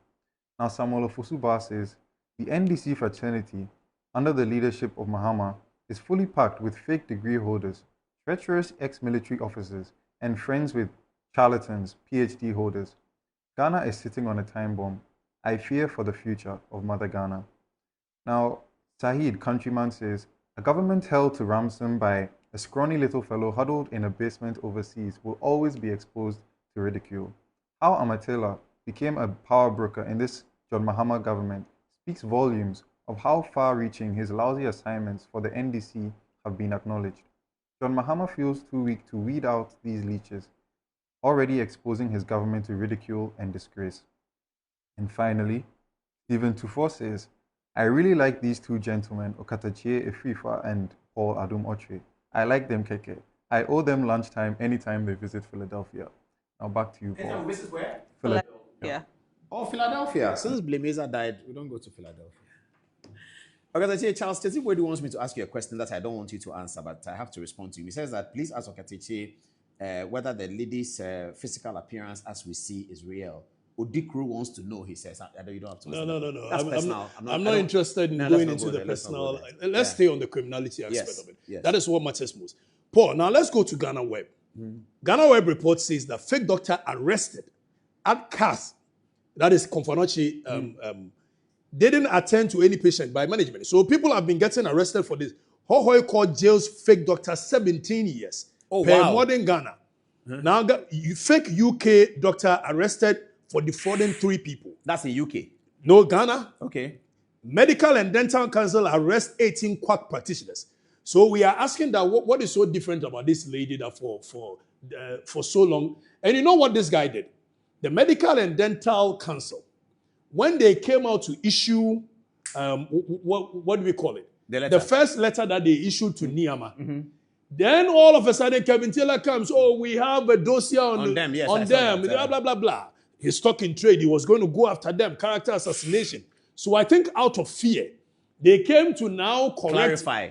Now Samuel Ofosuba says, the NDC fraternity, under the leadership of Mahama, is fully packed with fake degree holders, treacherous ex-military officers, and friends with charlatans, PhD holders. Ghana is sitting on a time bomb. I fear for the future of Mother Ghana. Now, Sahid Countryman says, a government held to ransom by a scrawny little fellow huddled in a basement overseas will always be exposed to ridicule. How Amatella became a power broker in this John Mahama government speaks volumes of how far-reaching his lousy assignments for the NDC have been acknowledged. John Mahama feels too weak to weed out these leeches, already exposing his government to ridicule and disgrace. And finally, Stephen Tufor says, I really like these two gentlemen, Okatakyie Afrifa and Paul Adum Otre. I like them keke. I owe them lunchtime anytime they visit Philadelphia. Now back to you, Paul. Anytime we visit where? Philadelphia. Oh, Philadelphia. Since Blameza died, we don't go to Philadelphia. Okatakyie, Charles Tesibwedu wants me to ask you a question that I don't want you to answer, but I have to respond to you. He says that please ask Okatakyie whether the lady's physical appearance as we see is real. Odikru wants to know, he says. I know you don't have to answer. No. That's personal. I'm not interested in going into the personal. Let's stay on the criminality aspect of it. Yes. That is what matters most. Paul, now let's go to Ghana Web. Ghana Web report says that fake doctor arrested at CAS, that is Konfanochi, didn't attend to any patient by management. So people have been getting arrested for this. Hohoi Court jails fake doctor 17 years per modern Ghana. Now, fake UK doctor arrested for defrauding 3 people. That's in UK. No, Ghana. Okay. Medical and Dental Council arrest 18 quack practitioners. So we are asking that what is so different about this lady that for so long? And you know what this guy did? The Medical and Dental Council, when they came out to issue, what do we call it? The first letter that they issued to Niama. Then all of a sudden, Kevin Taylor comes, we have a dossier on them. Yes, on them. Blah, blah, blah, blah. He's stuck in trade. He was going to go after them, character assassination. So I think out of fear, they came to now clarify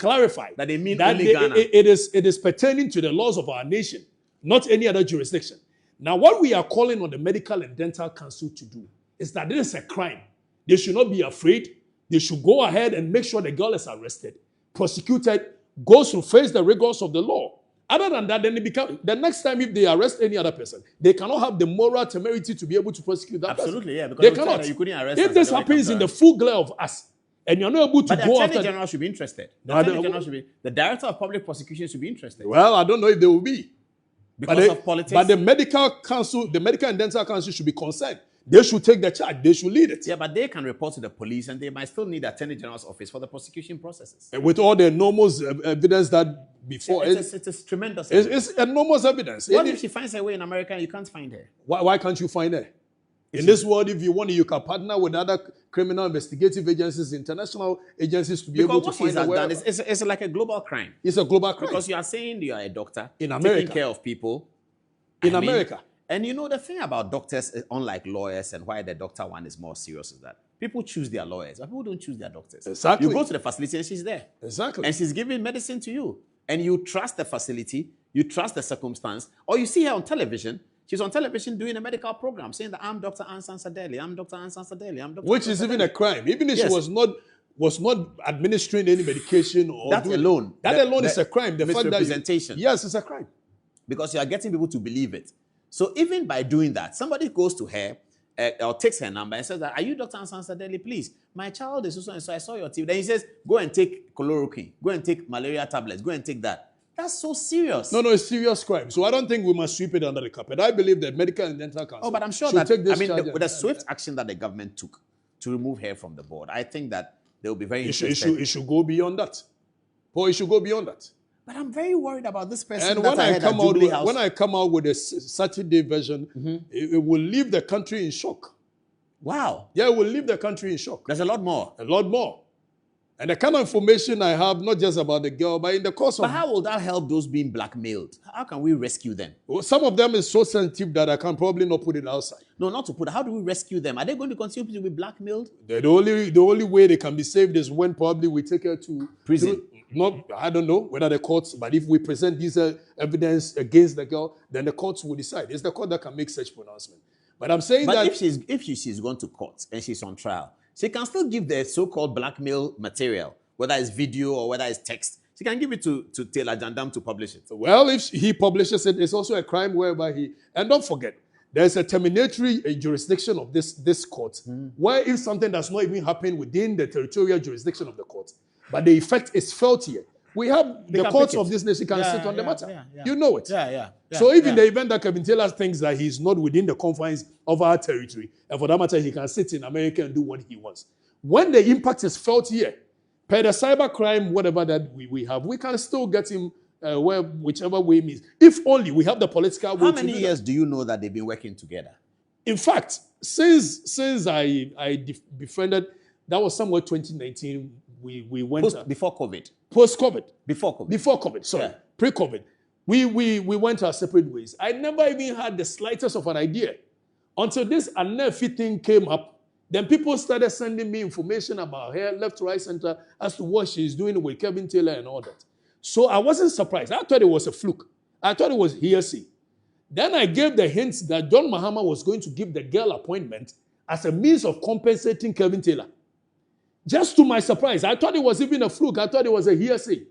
that they mean that only Ghana. It is pertaining to the laws of our nation, not any other jurisdiction. Now, what we are calling on the Medical and Dental Council to do is that this is a crime. They should not be afraid. They should go ahead and make sure the girl is arrested, prosecuted, goes to face the rigors of the law. Other than that, then the next time if they arrest any other person, they cannot have the moral temerity to be able to prosecute that person. Absolutely, yeah. Because they cannot. You couldn't arrest if this happens in the full glare of us, and you're not able to go after... But the Attorney General should be interested. The Director of Public Prosecution should be interested. Well, I don't know if they will be. Because of politics? But the Medical Council, the Medical and Dental Council should be concerned. They should take the charge. They should lead it. Yeah, but they can report to the police and they might still need the Attorney General's office for the prosecution processes. And with all the enormous evidence that before... It's tremendous evidence. It's enormous evidence. What if she finds her way in America and you can't find her? Why can't you find her? In this world, if you want, you can partner with other criminal investigative agencies, international agencies to be able to find her. It's like a global crime. It's a global crime. Because you are saying you are a doctor in America, taking care of people. In America. And you know, the thing about doctors, unlike lawyers, and why the doctor one is more serious is that people choose their lawyers, but people don't choose their doctors. Exactly. You go to the facility and she's there. Exactly. And she's giving medicine to you. And you trust the facility, you trust the circumstance, or you see her on television. She's on television doing a medical program saying that I'm Dr. Ansan Sadeli, I'm Dr. Ansan Sadeli, I'm Dr. Which is even a crime. Even if she was not administering any medication or that alone is a crime. The misrepresentation. Yes, it's a crime. Because you are getting people to believe it. So even by doing that, somebody goes to her or takes her number and says that, are you Dr. Ansan Sadeli? Please, my child is so and so, I saw your TV. Then he says, go and take chloroquine, go and take malaria tablets, go and take that. That's so serious. No, it's serious crime. So I don't think we must sweep it under the carpet. I believe that Medical and Dental Council but I'm sure that, with the swift action that the government took to remove her from the board, I think that they will be very interested. It should go beyond that. Or it should go beyond that. But I'm very worried about this person. And when I come out with a Saturday version, it will leave the country in shock. Wow. Yeah, it will leave the country in shock. There's a lot more. A lot more. And the kind of information I have, not just about the girl, but in the course But of... how will that help those being blackmailed? How can we rescue them? Well, some of them is so sensitive that I can probably not put it outside. No, not to put. How do we rescue them? Are they going to continue to be blackmailed? The only way they can be saved is when probably we take her to Prison. I don't know whether the courts, but if we present this evidence against the girl, then the courts will decide. It's the court that can make such pronouncement. But I'm saying But that if she's gone to court and she's on trial, she can still give the so-called blackmail material, whether it's video or whether it's text. She can give it to Taylor Jandam to publish it. well, if he publishes it, it's also a crime whereby and don't forget, there's a terminatory jurisdiction of this court, where if something does not even happen within the territorial jurisdiction of the court, but the effect is felt here, we have the courts of this nation can sit on the matter. You know it. So if in the event that Kevin Taylor thinks that he's not within the confines of our territory, and for that matter, he can sit in America and do what he wants. When the impact is felt here, per the cybercrime, whatever that we have, we can still get him whichever way means. If only we have the political will. How many years do you know that they've been working together? In fact, since I befriended, that was somewhere 2019. We went before COVID. Post-COVID. Before COVID. Before COVID. Sorry, pre-COVID. We went our separate ways. I never even had the slightest of an idea until this Anefi thing came up. Then people started sending me information about her, left, right, center, as to what she's doing with Kevin Taylor and all that. So I wasn't surprised. I thought it was a fluke. I thought it was hearsay. Then I gave the hints that John Mahama was going to give the girl appointment as a means of compensating Kevin Taylor. Just to my surprise, I thought it was even a fluke. I thought it was a hearsay.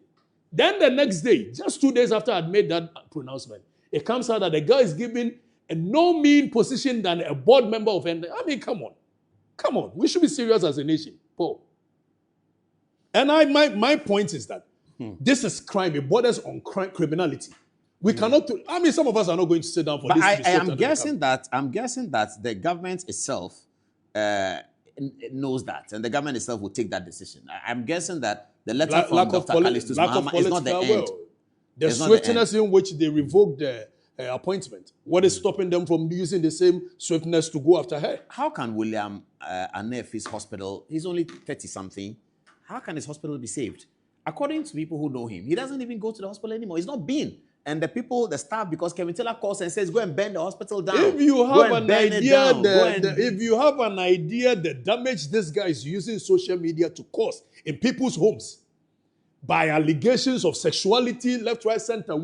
Then the next day, just 2 days after I'd made that pronouncement, it comes out that the girl is given a no mean position than a board member of ND. I mean, come on. Come on. We should be serious as a nation, Paul. And my point is that this is crime. It borders on criminality. We cannot. I mean, some of us are not going to sit down for but this. I'm guessing that the government itself knows that, and the government itself will take that decision. I'm guessing that the letter from Dr. Callistus Mahama is not the end. The swiftness in which they revoked the appointment. What is stopping them from using the same swiftness to go after her? How can William Anefi's hospital, he's only 30-something, how can his hospital be saved? According to people who know him, he doesn't even go to the hospital anymore. He's not been. And the staff, because Kevin Taylor calls and says, go and burn the hospital down. If you have an idea, if you have an idea the damage this guy is using social media to cause in people's homes by allegations of sexuality, left, right, center,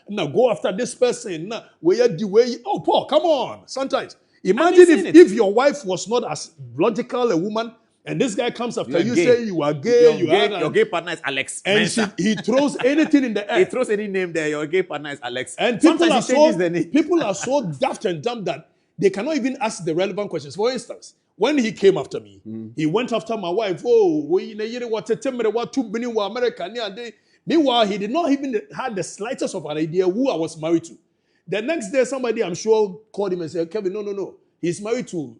now go after this person. Oh, Paul, come on. Sometimes imagine if your wife was not as logical a woman. And this guy comes after you, say you are gay, your gay partner is Alex. And he throws anything in the air. He throws any name there, your gay partner is Alex. And people are so daft and dumb that they cannot even ask the relevant questions. For instance, when he came after me, he went after my wife. Meanwhile, he did not even have the slightest of an idea who I was married to. The next day, somebody, I'm sure, called him and said, Kevin, no. He's married to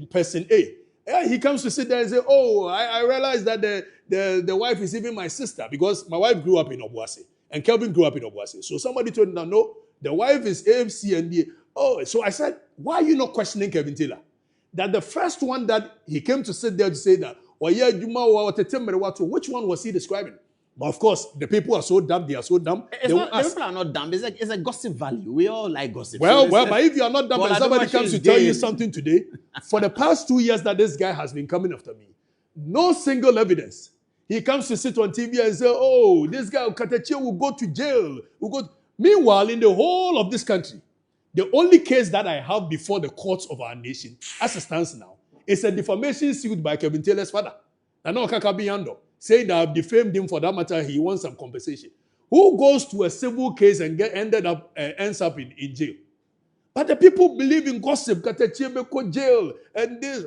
person A. Yeah, he comes to sit there and say, oh, I realized that the wife is even my sister because my wife grew up in Obuasi and Kelvin grew up in Obuasi. So somebody told him that, no, the wife is AFC and the... Oh, so I said, why are you not questioning Kevin Taylor? That the first one that he came to sit there to say that, which one was he describing? But of course, the people are so dumb, they are so dumb. The people are not dumb. It's a gossip value. We all like gossip. Well, but if you are not dumb and somebody comes to tell you something today, for the past 2 years that this guy has been coming after me, no single evidence. He comes to sit on TV and say, oh, this guy, Okatakyie, will go to jail. Meanwhile, in the whole of this country, the only case that I have before the courts of our nation, as it stands now, is a defamation suit by Kevin Taylor's father. Nana Okakabi Yando, saying that I've defamed him for that matter, he wants some compensation. Who goes to a civil case and ends up in jail? But the people believe in gossip, jail, and this.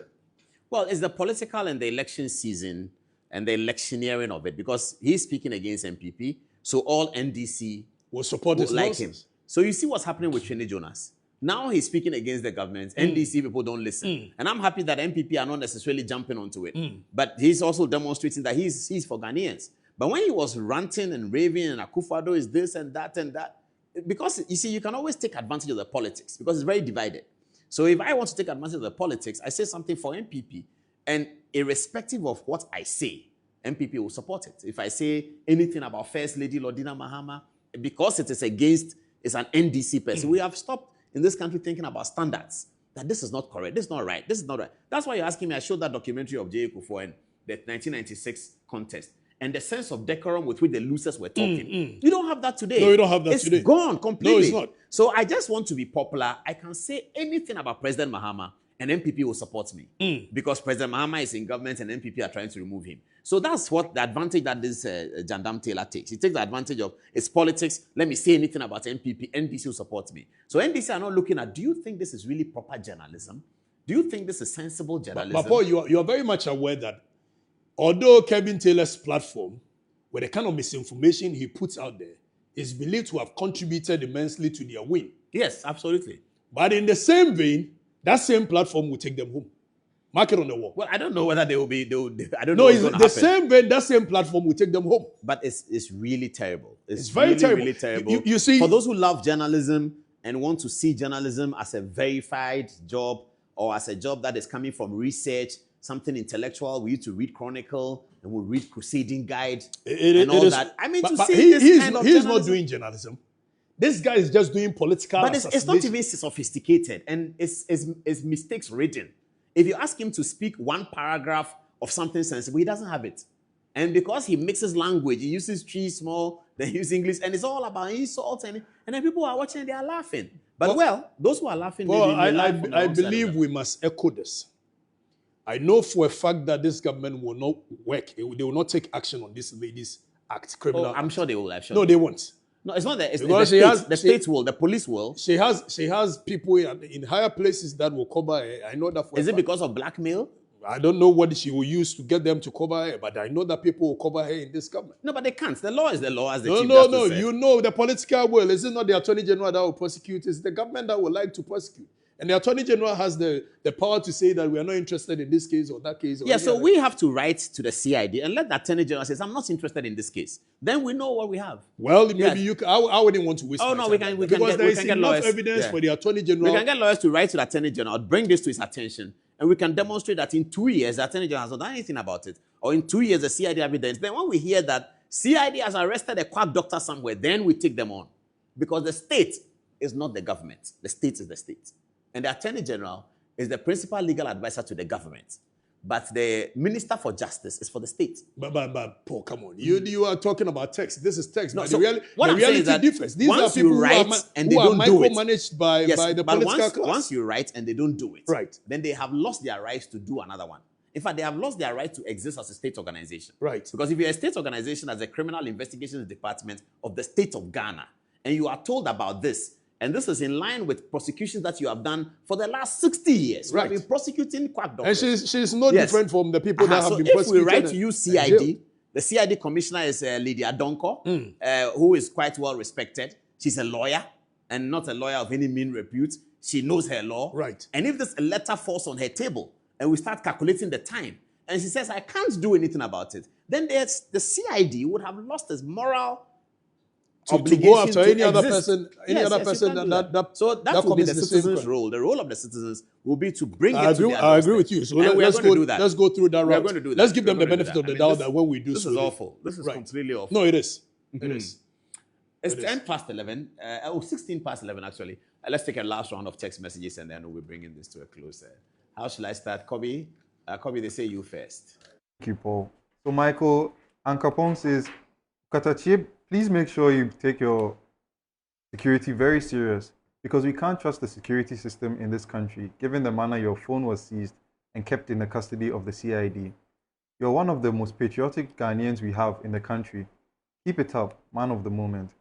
Well, it's the political and the election season and the electioneering of it, because he's speaking against MPP, so all NDC will support his like him. So you see what's happening with Shane Jonas. Now he's speaking against the government. NDC people don't listen. And I'm happy that MPP are not necessarily jumping onto it. But he's also demonstrating that he's for Ghanaians. But when he was ranting and raving and Akufo-Addo is this and that, because you see, you can always take advantage of the politics because it's very divided. So if I want to take advantage of the politics, I say something for MPP. And irrespective of what I say, MPP will support it. If I say anything about First Lady Lordina Mahama, because it is against, it's an NDC person, we have stopped in this country thinking about standards. That this is not correct, this is not right, this is not right. That's why you're asking me. I showed that documentary of J. Kufuor and the 1996 contest and the sense of decorum with which the losers were talking. You don't have that today. No, you don't have that today. It's gone completely. No, it's not. So I just want to be popular. I can say anything about President Mahama and MPP will support me because President Mahama is in government and MPP are trying to remove him. So that's what the advantage that this Jandam Taylor takes. He takes the advantage of its politics. Let me say anything about MPP. NDC will support me. So NDC are not looking at, do you think this is really proper journalism? Do you think this is sensible journalism? But Paul, you are very much aware that although Kevin Taylor's platform, with the kind of misinformation he puts out there, is believed to have contributed immensely to their win. Yes, absolutely. But in the same vein, that same platform will take them home. Mark it on the wall. Well, I don't know whether they will be. I don't No, know. What's it's going to the happen. same vein. That same platform will take them home. But it's really terrible. It's very really, terrible. Really terrible. You see, for those who love journalism and want to see journalism as a verified job or as a job that is coming from research, something intellectual, we need to read Chronicle and we'll read Crusading Guide and all that. I mean, to see this kind of he's journalism. not doing journalism. This guy is just doing political. But it's not even sophisticated, and it's mistakes ridden. If you ask him to speak one paragraph of something sensible, he doesn't have it. And because he mixes language, he uses tree small, then he uses English, and it's all about insults, and then people are watching and they are laughing. But those who are laughing, I believe we must echo this. I know for a fact that this government will not work. They will not take action on this lady's act, criminal. I'm sure they will. I'm sure. No, they won't. No, it's not that. It's Because the state will, the police will. She has people in higher places that will cover her. I know that for a Is it fact. because of blackmail? I don't know what she will use to get them to cover her, but I know that people will cover her in this government. No, but they can't. The law is the law, as the Chief No. Justice said. You know the political will. Is it not the Attorney General that will prosecute? It's the government that would like to prosecute. And the Attorney General has the power to say that we are not interested in this case or that case. Yeah, so we have to write to the CID and let the Attorney General say, I'm not interested in this case. Then we know what we have. Well, maybe you can, I wouldn't want to waste my time. We can because there is get enough lawyers. evidence for the Attorney General. We can get lawyers to write to the Attorney General, bring this to his attention, and we can demonstrate that in 2 years, the Attorney General has not done anything about it. Or in 2 years, the CID evidence. Then when we hear that CID has arrested a quack doctor somewhere, then we take them on. Because the state is not the government. The state is the state. And the Attorney General is the principal legal advisor to the government. But the Minister for Justice is for the state. But Paul, come on. You are talking about text. This is text. No, but so the what I'm saying is reality that differs. These are once people you write and they don't do it, micromanaged by the political class. Once you write and they don't do it, right, then they have lost their rights to do another one. In fact, they have lost their right to exist as a state organization. Right. Because if you're a state organization as a criminal investigations department of the state of Ghana, and you are told about this, and this is in line with prosecutions that you have done for the last 60 years. Right. We have been prosecuting quack doctors. And she's no different from the people that have been prosecuted. So if we write to you CID, the CID commissioner is Lydia Donko, who is quite well respected. She's a lawyer, and not a lawyer of any mean repute. She knows her law. Right. And if this letter falls on her table, and we start calculating the time, and she says, I can't do anything about it, then the CID would have lost its moral to go after any other exist. person, So that will be the citizens' role. The role of the citizens will be to bring it to their I agree with you. So let's go through that route. We are going to do that. Let's give them the benefit of the doubt that when we do this is awful. This is completely awful. No, it is. It is. It's 10 past 11. 16 past 11, actually. Let's take a last round of text messages and then we'll be bringing this to a close. How shall I start? Kobe, they say you first. Thank you, Paul. So, Michael Ankapong says, Okatakyie, please make sure you take your security very serious because we can't trust the security system in this country, given the manner your phone was seized and kept in the custody of the CID. You're one of the most patriotic Ghanaians we have in the country. Keep it up, man of the moment.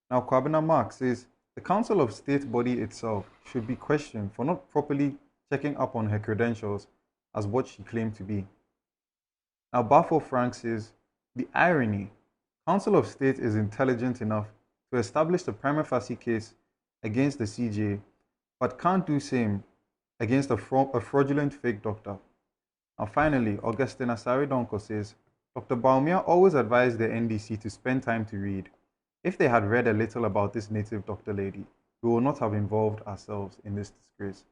Now, Kwabena Mark says, the Council of State body itself should be questioned for not properly checking up on her credentials as what she claimed to be. Now, Bafo Frank says, the irony, Council of State is intelligent enough to establish the prima facie case against the CJ, but can't do same against a fraudulent fake doctor. And finally, Augustine Asari Donko says, Dr. Baumia always advised the NDC to spend time to read. If they had read a little about this native doctor lady, we would not have involved ourselves in this disgrace.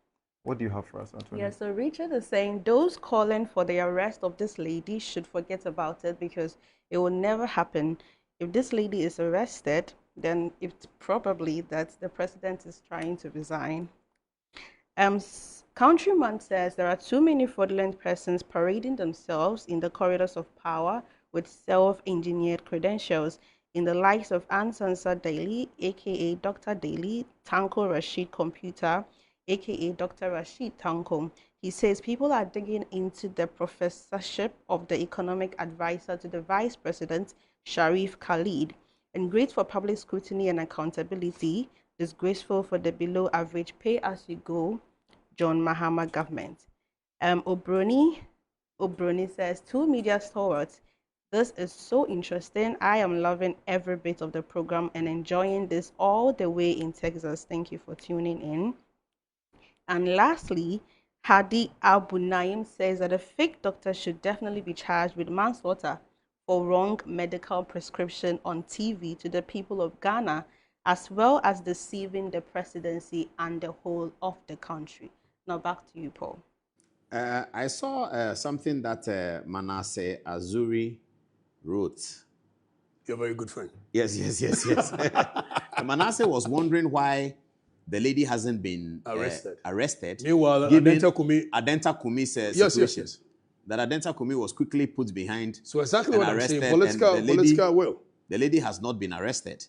What do you have for us, Anthony? Yeah, so Richard is saying those calling for the arrest of this lady should forget about it because it will never happen. If this lady is arrested, then it's probably that the president is trying to resign. Countryman says there are too many fraudulent persons parading themselves in the corridors of power with self-engineered credentials in the likes of Ansansa Daily, aka Dr. Daily, Tanko Rashid Computer, aka Dr. Rashid Tanko. He says people are digging into the professorship of the economic advisor to the vice president, Sharif Khalid, and great for public scrutiny and accountability, disgraceful for the below average pay as you go, John Mahama government. Obroni says, two media stalwarts, this is so interesting. I am loving every bit of the program and enjoying this all the way in Texas. Thank you for tuning in. And lastly, Hadi Abu Naim says that a fake doctor should definitely be charged with manslaughter for wrong medical prescription on TV to the people of Ghana, as well as deceiving the presidency and the whole of the country. Now back to you, Paul. I saw something that Manasseh Azuri wrote. You're a very good friend. Yes. Manasseh was wondering why the lady hasn't been arrested. Meanwhile, Adenta Kumi's situation. Yes. That Adenta Kumi was quickly put behind. So exactly what I'm saying. Political will. The lady has not been arrested.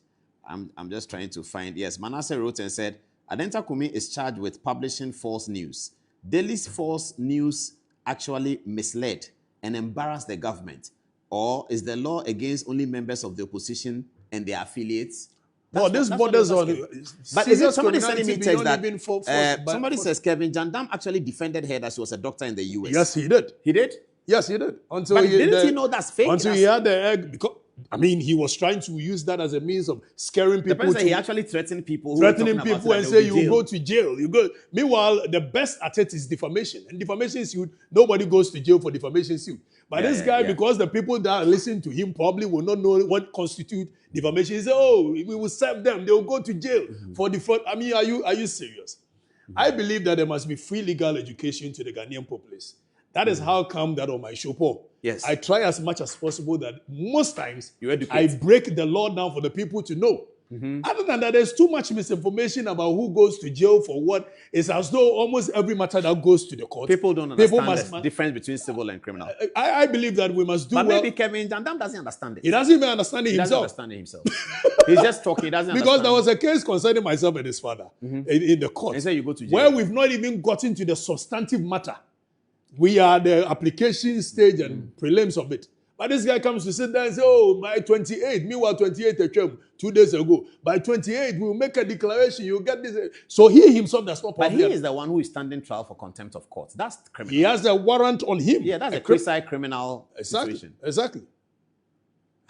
I'm just trying to find. Yes, Manasseh wrote and said, Adenta Kumi is charged with publishing false news. Daily's false news actually misled and embarrassed the government. Or is the law against only members of the opposition and their affiliates? Well, this borders on. But is it somebody sending me text that somebody says Kevin Jandam actually defended her that she was a doctor in the US? Yes, he did. He did? Yes, he did. Didn't he know that's fake? Until he had the egg, because he was trying to use that as a means of scaring people. He actually threatened people. And say you will go to jail. You go. Meanwhile, the best at it is defamation. And defamation suit, nobody goes to jail for defamation suit. But this guy, because the people that listen to him probably will not know what constitutes defamation. He say, "Oh, we will serve them. They will go to jail for the fraud." Are you serious? I believe that there must be free legal education to the Ghanaian populace. That is how come that on my show, Paul. Yes. I try as much as possible that most times I break the law down for the people to know. Other than that, there's too much misinformation about who goes to jail for what. It's as though almost every matter that goes to the court. People don't understand the difference between civil and criminal. I believe that we must do But maybe Kevin Jandam doesn't understand it. He doesn't even understand it himself. He doesn't understand it himself. He's just talking. He doesn't because understand. There was a case concerning myself and his father in the court. And so you go to jail. Where we've not even gotten to the substantive matter. We are the application stage and prelims of it. But this guy comes to sit there and say, oh, by 28, meanwhile 28 came 2 days ago. By 28, we'll make a declaration, you'll get this. So he himself does not But he is the one who is standing trial for contempt of court. That's criminal. He has a warrant on him. Yeah, that's a quasi-criminal situation. Exactly.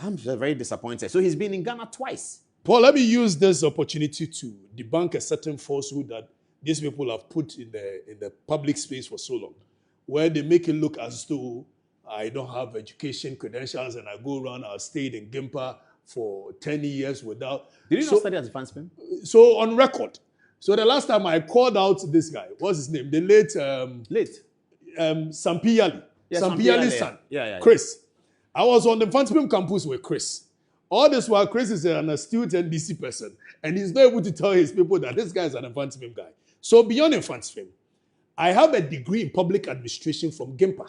I'm very disappointed. So he's been in Ghana twice. Paul, let me use this opportunity to debunk a certain falsehood that these people have put in the public space for so long, where they make it look as though I don't have education credentials and I go around, I stayed in Gimpa for 10 years without... Did you not study as a defenseman? So on record. So the last time I called out this guy, what's his name? The late... Sampiyali. Yeah, Sampiyali's son. Yeah. Chris. I was on the defenseman campus with Chris. All this while Chris is an astute NDC person and he's not able to tell his people that this guy is an defenseman guy. So beyond defenseman, I have a degree in public administration from Gimpa.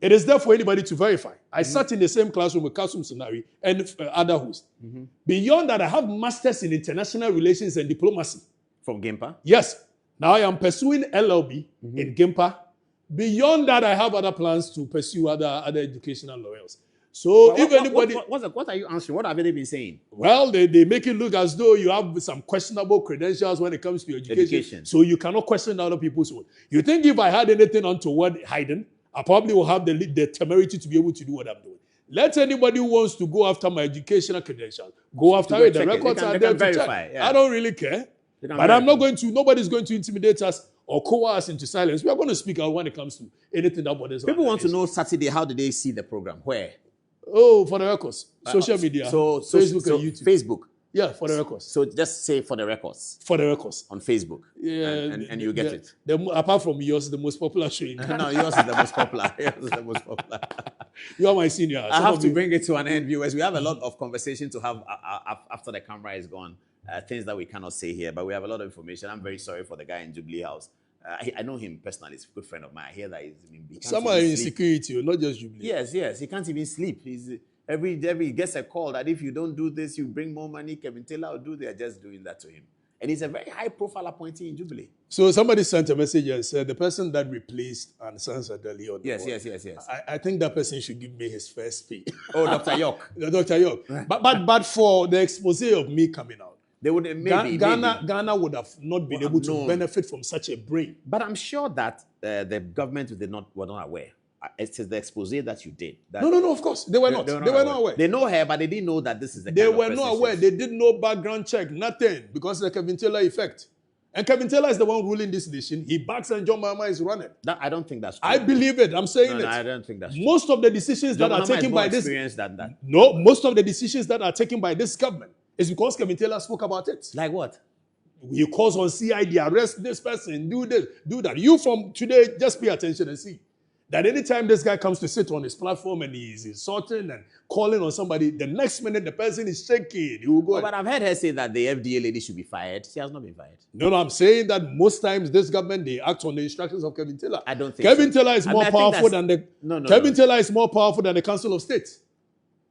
It is there for anybody to verify. I sat in the same classroom with Kasum Sonari and other hosts. Beyond that, I have masters in international relations and diplomacy. From Gimpa? Yes. Now I am pursuing LLB in Gimpa. Beyond that, I have other plans to pursue other educational lawyers. So if anybody... What are you answering? What have they been saying? Well, they make it look as though you have some questionable credentials when it comes to education. So you cannot question other people's work. You think if I had anything untoward hidden, I probably will have the temerity to be able to do what I'm doing. Let anybody who wants to go after my educational credentials, go after it. The records are there to check. I don't really care. But I'm not going to, nobody's going to intimidate us or coerce us into silence. We are going to speak out when it comes to anything that bothers us. People want to know Saturday, how did they see the program? Where? Oh, for the records. Social media. Facebook and YouTube. Facebook. Yeah, for the records. So just say for the records For the records. on Facebook. Yeah, And you get it. Apart from yours, the most popular show in Ghana. No, yours is the most popular. Yours is the most popular. You are my senior. I have to bring it to an end, viewers. We have a lot of conversation to have after the camera is gone. Things that we cannot say here, but we have a lot of information. I'm very sorry for the guy in Jubilee House. I know him personally. He's a good friend of mine. I hear that some are in security, not just Jubilee. Yes. He can't even sleep. He's every day he gets a call that if you don't do this, you bring more money. Kevin Taylor will do. They are just doing that to him. And he's a very high-profile appointee in Jubilee. So somebody sent a message and said the person that replaced Ansansa Dali on the Yes. I think that person should give me his first pay. Oh, Dr. York. Dr. York. But for the expose of me coming out, they would Ghana would have not been able to benefit from such a brain. But I'm sure that the government were not aware. It is the expose that you did. No, of course. They were not. They were not aware. They know her, but they didn't know that this is the They kind of were not aware. They did no background check, nothing, because of the Kevin Taylor effect. And Kevin Taylor is the one ruling this nation. He backs and John Mahama is running. I don't think that's true. I believe it. I'm saying it. No, I don't think that's true. Most of the decisions that are taken by this... No, most of the decisions that are taken by this government is because Kevin Taylor spoke about it. Like what? He calls on CID, arrest this person, do this, do that. You from today, just pay attention and see that anytime this guy comes to sit on his platform and he's insulting and calling on somebody, the next minute the person is shaking. He will go. But I've heard her say that the FDA lady should be fired. She has not been fired. No, I'm saying that most times this government, they act on the instructions of Kevin Taylor. I don't think Kevin Taylor is more powerful than the... Kevin Taylor is more powerful than the Council of State.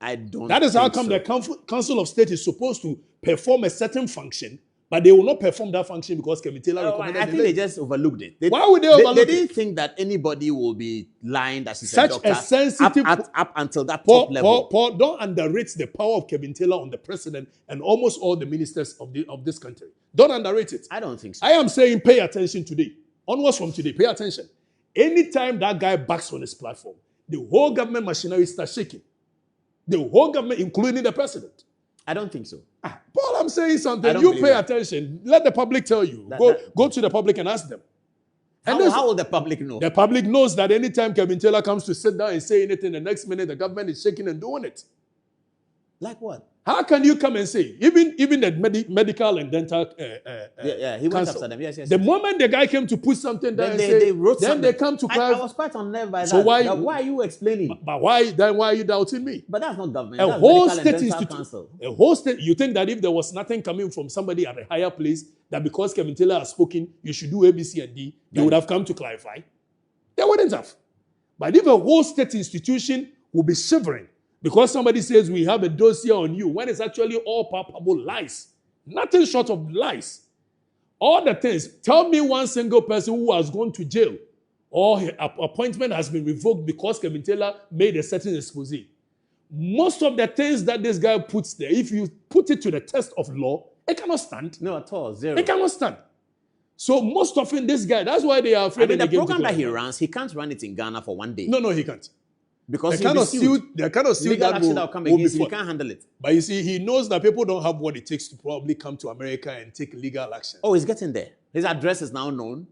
I don't. That is how come the Council of State is supposed to perform a certain function, but they will not perform that function because Kevin Taylor recommended. I think they just overlooked it. Why would they overlook it? They didn't think that anybody will be lying that she's such a doctor a sensitive up until that top level. Paul, don't underrate the power of Kevin Taylor on the president and almost all the ministers of this country. Don't underrate it. I don't think so. I am saying pay attention today. Onwards from today, pay attention. Anytime that guy backs on his platform, the whole government machinery starts shaking. The whole government, including the president. I don't think so. Paul, I'm saying something. You pay attention. Let the public tell you. Go to the public and ask them. How will the public know? The public knows that anytime Kevin Taylor comes to sit down and say anything, the next minute the government is shaking and doing it. Like what? How can you come and say, even the medical and dental he went after them. Yes. The moment the guy came to put something down and say, then they come to cry. I was quite unnerved by that. So why are you explaining? But why are you doubting me? But that's not government. A whole state institute. A whole state. You think that if there was nothing coming from somebody at a higher place, that because Kevin Taylor has spoken, you should do A, B, C, and D, they would have come to clarify? They wouldn't have. But if a whole state institution will be shivering because somebody says we have a dossier on you, when it's actually all palpable lies, nothing short of lies. All the things. Tell me one single person who has gone to jail or her appointment has been revoked because Kevin Taylor made a certain expose. Most of the things that this guy puts there, if you put it to the test of law, it cannot stand. No, at all. Zero. It cannot stand. So most often this guy, that's why they are afraid of the program that he runs, he can't run it in Ghana for one day. No, he can't. Because they cannot sue legal action that will come against him. He can't handle it. But you see, he knows that people don't have what it takes to probably come to America and take legal action. Oh, he's getting there. His address is now known.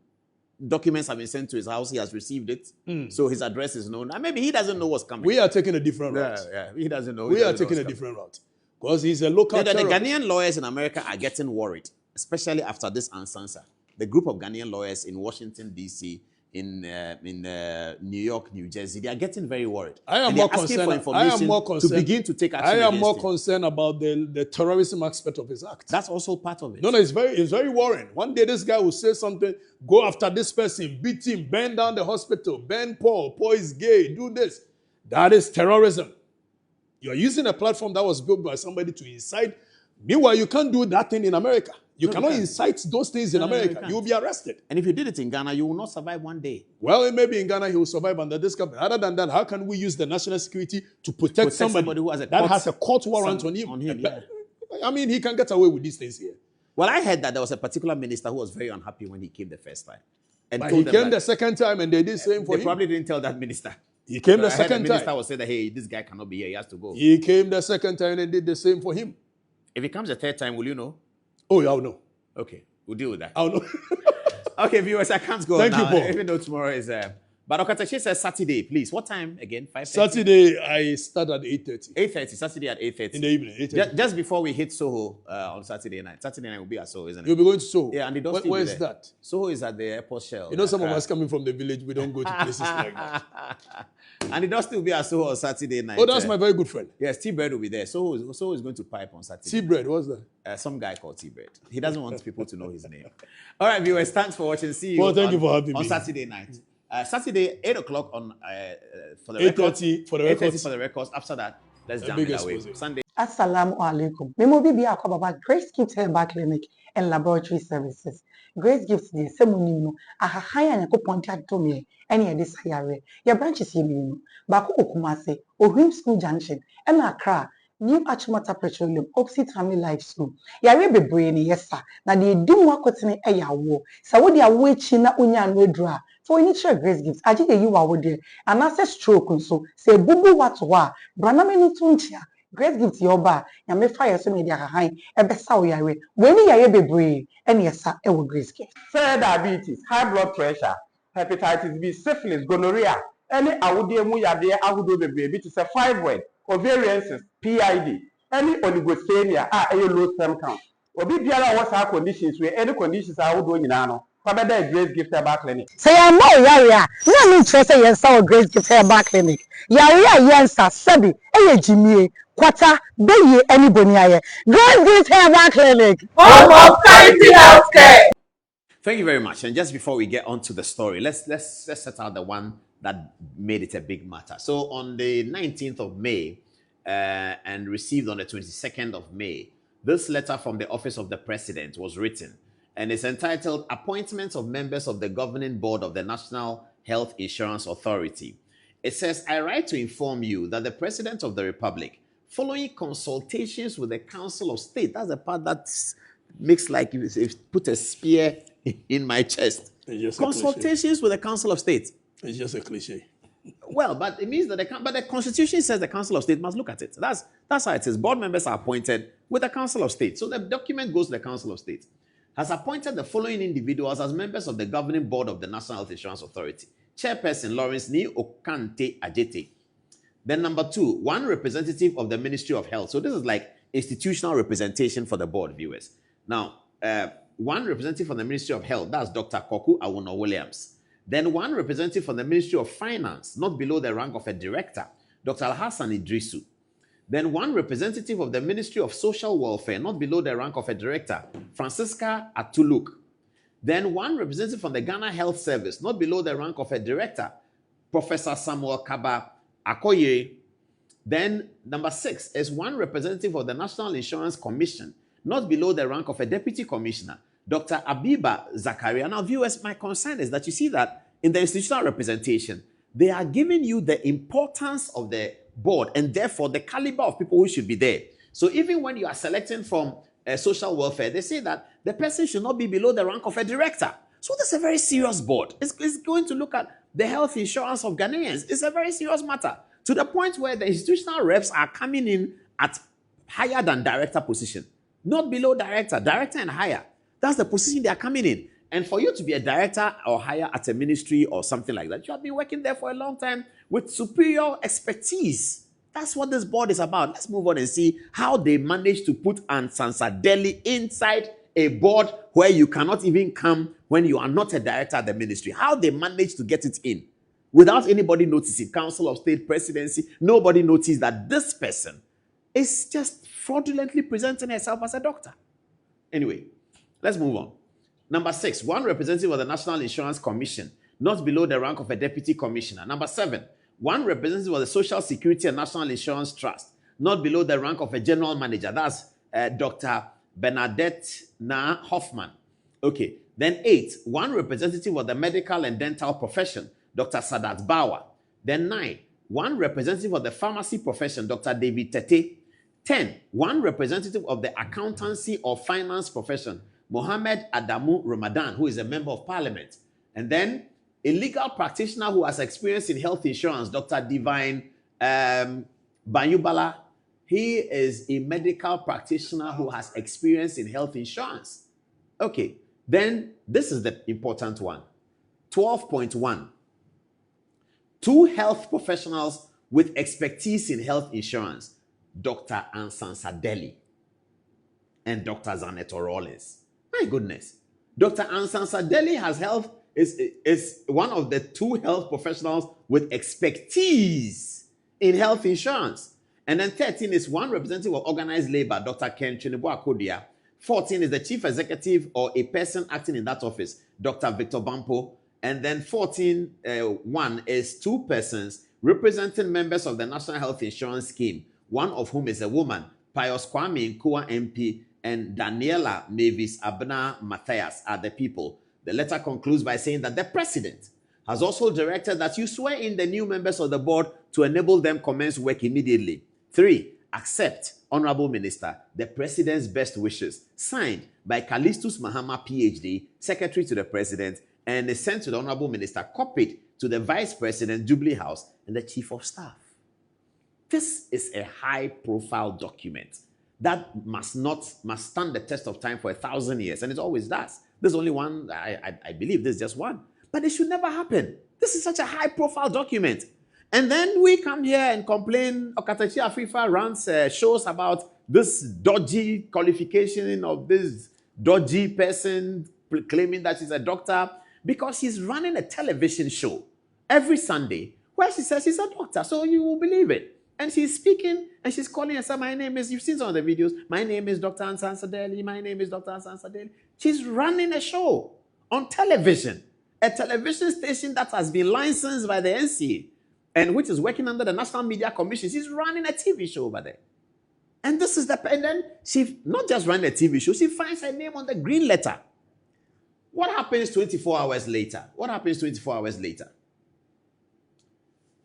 Documents have been sent to his house. He has received it. So his address is known. And maybe he doesn't know what's coming. We are taking a different route. Yeah, he doesn't know. We are taking a different route. Because he's a local the Ghanaian lawyers in America are getting worried, especially after this Ansansa. The group of Ghanaian lawyers in Washington, D.C., in New York, New Jersey, they are getting very worried. I am more concerned to begin to take action. I am more concerned about the terrorism aspect of his act. That's also part of it. No, it's very worrying. One day this guy will say something, go after this person, beat him, burn down the hospital, burn Paul is gay, do this. That is terrorism. You are using a platform that was built by somebody to incite. Meanwhile, you can't do that thing in America. You cannot incite those things in America. You will be arrested. And if you did it in Ghana, you will not survive one day. Well, maybe in Ghana he will survive under this government. Other than that, how can we use the national security to protect somebody who has a court warrant on him? Yeah. I mean, he can get away with these things here. Well, I heard that there was a particular minister who was very unhappy when he came the first time. And but he came the second time and they did the same for him. They probably didn't tell that minister. He came the second time. The minister was saying that, hey, this guy cannot be here. He has to go. He came the second time and did the same for him. If he comes the third time, will you know? Oh, yeah, I'll know. Okay, we'll deal with that. I'll know. Okay, viewers, I can't go Thank now. you, Paul. Even though tomorrow is But Okatakyie says Saturday, please. What time again? 5:30? Saturday, I start at 8:30. 8:30. Saturday at 8:30. In the evening, 8:30. Just before we hit Soho on Saturday night. Saturday night will be at Soho, isn't it? You'll be going to Soho? Yeah, and the Where is that? Soho is at the airport shell. You know, some of us coming from the village, we don't go to places like that. And the Dusty will be at Soho on Saturday night. Oh, that's my very good friend. Yes, T-Bread will be there. Soho is going to pipe on Saturday. T-Bread, what's that? Some guy called T-Bread. He doesn't want people to know his name. All right, viewers, thanks for watching. See you, thank you for having me. On Saturday night. Saturday, 8 o'clock on for the 8:30 for the records. 8:30 for the records. After that, let's jump in away. Sunday. Assalamu alaikum. Memo bibi akobaba Grace Gift Herbal Clinic and Laboratory Services. Grace Gift the semuni no ahahaya nyako ponti adomi ene yede sayare. Your branches yemi no. Baku Kumase, Ohim School Junction, and Accra. New Achimota Petroleum, Opposite Family Life School. Yare bebre ni yesa. Na di dim wakotene eyawo. Sawodi awo china unya anwedra. For initial Grace Gifts, aji de you awo de. Anase stroke nso. Se bubu watwa. Braname ni tuntia. Grace Gifts yoba. Yame fire so media hahain. Ebe sawo yare. Weni yare bebre. Eni yesa ewo Grace Gifts. Say diabetes, high blood pressure, hepatitis B, syphilis, gonorrhea. Any awudie mu yade awudo bebre. Bi to say fibroid. Ovarian cyst, PID, any oligosthenia, low sperm count. Obi biara what's our conditions where any conditions are doing in ano. Probably Grace Gift Herbal Clinic. Say I know Yaria. No need to say yes, our Grace Gift Herbal Clinic. Yaria yensa sebi eye jimie kwata beye anybody aye. Grace Gift Herbal Clinic. Home of quality healthcare. Thank you very much. And just before we get on to the story, let's set out the one that made it a big matter. So on the 19th of May and received on the 22nd of May, this letter from the Office of the President was written, and it's entitled Appointments of Members of the Governing Board of the National Health Insurance Authority. It says, I write to inform you that the President of the Republic, following consultations with the Council of State, that's the part that makes like if put a spear in my chest. Consultations with the Council of State. It's just a cliche. Well, but it means that the Constitution says the Council of State must look at it. That's how it is. Board members are appointed with the Council of State. So the document goes to the Council of State. Has appointed the following individuals as members of the Governing Board of the National Health Insurance Authority. Chairperson Lawrence Ni Okatakyie. Then number 2, one representative of the Ministry of Health. So this is like institutional representation for the board, viewers. Now, one representative from the Ministry of Health, that's Dr. Koku Awono-Williams. Then one representative from the Ministry of Finance, not below the rank of a director, Dr. Al-Hassan Idrisu. Then one representative of the Ministry of Social Welfare, not below the rank of a director, Francisca Atuluk. Then one representative from the Ghana Health Service, not below the rank of a director, Professor Samuel Kaba Akoye. Then number 6 is one representative of the National Insurance Commission, not below the rank of a deputy commissioner, Dr. Abiba Zakaria. Now, viewers, my concern is that you see that in the institutional representation, they are giving you the importance of the board and therefore the caliber of people who should be there. So even when you are selecting from social welfare, they say that the person should not be below the rank of a director. So that's a very serious board. It's going to look at the health insurance of Ghanaians. It's a very serious matter to the point where the institutional reps are coming in at higher than director position, not below director, director and higher. That's the position they are coming in. And for you to be a director or higher at a ministry or something like that, you have been working there for a long time with superior expertise. That's what this board is about. Let's move on and see how they managed to put Ansansa Delhi inside a board where you cannot even come when you are not a director at the ministry. How they managed to get it in without anybody noticing. Council of State, presidency, nobody noticed that this person is just fraudulently presenting herself as a doctor. Anyway, let's move on. Number 6, one representative of the National Insurance Commission, not below the rank of a deputy commissioner. Number 7, one representative of the Social Security and National Insurance Trust, not below the rank of a general manager. That's Dr. Bernadette Na Hoffman. Okay. Then 8, one representative of the medical and dental profession, Dr. Sadat Bawa. Then 9, one representative of the pharmacy profession, Dr. David Tete. 10, one representative of the accountancy or finance profession, Mohammed Adamu Ramadan, who is a member of parliament. And then a legal practitioner who has experience in health insurance, Dr. Divine Banyubala. He is a medical practitioner who has experience in health insurance. Okay, then this is the important one. 12.1. 2 health professionals with expertise in health insurance, Dr. Ansan Sadeli and Dr. Zaneto Rollins. My goodness. Dr. Ansan Sadeli is one of the 2 health professionals with expertise in health insurance. And then 13 is one representative of organized labor, Dr. Ken Chinibo Akodia. 14 is the chief executive or a person acting in that office, Dr. Victor Bampo. And then 1 is 2 persons representing members of the National Health Insurance Scheme, one of whom is a woman, Pius Kwame Nkua MP, and Daniela Mavis Abna Matthias are the people. The letter concludes by saying that the president has also directed that you swear in the new members of the board to enable them commence work immediately. 3, accept, Honorable Minister, the President's best wishes, signed by Callistus Mahama, PhD, Secretary to the President, and is sent to the Honorable Minister, copied to the Vice President, Jubilee House, and the Chief of Staff. This is a high-profile document that must stand the test of time for 1,000 years, and it always does. There's only one, I believe there's just one. But it should never happen. This is such a high-profile document. And then we come here and complain, Okatakyie Afrifa runs shows about this dodgy qualification of this dodgy person claiming that she's a doctor, because she's running a television show every Sunday where she says she's a doctor, so you will believe it. And she's speaking and she's calling herself, my name is, you've seen some of the videos, my name is Dr. Ansan Sadeli, my name is Dr. Ansan Sadeli. She's running a show on television, a television station that has been licensed by the NCA and which is working under the National Media Commission. She's running a TV show over there. And this is and then she not just ran a TV show, she finds her name on the green letter. What happens 24 hours later? What happens 24 hours later?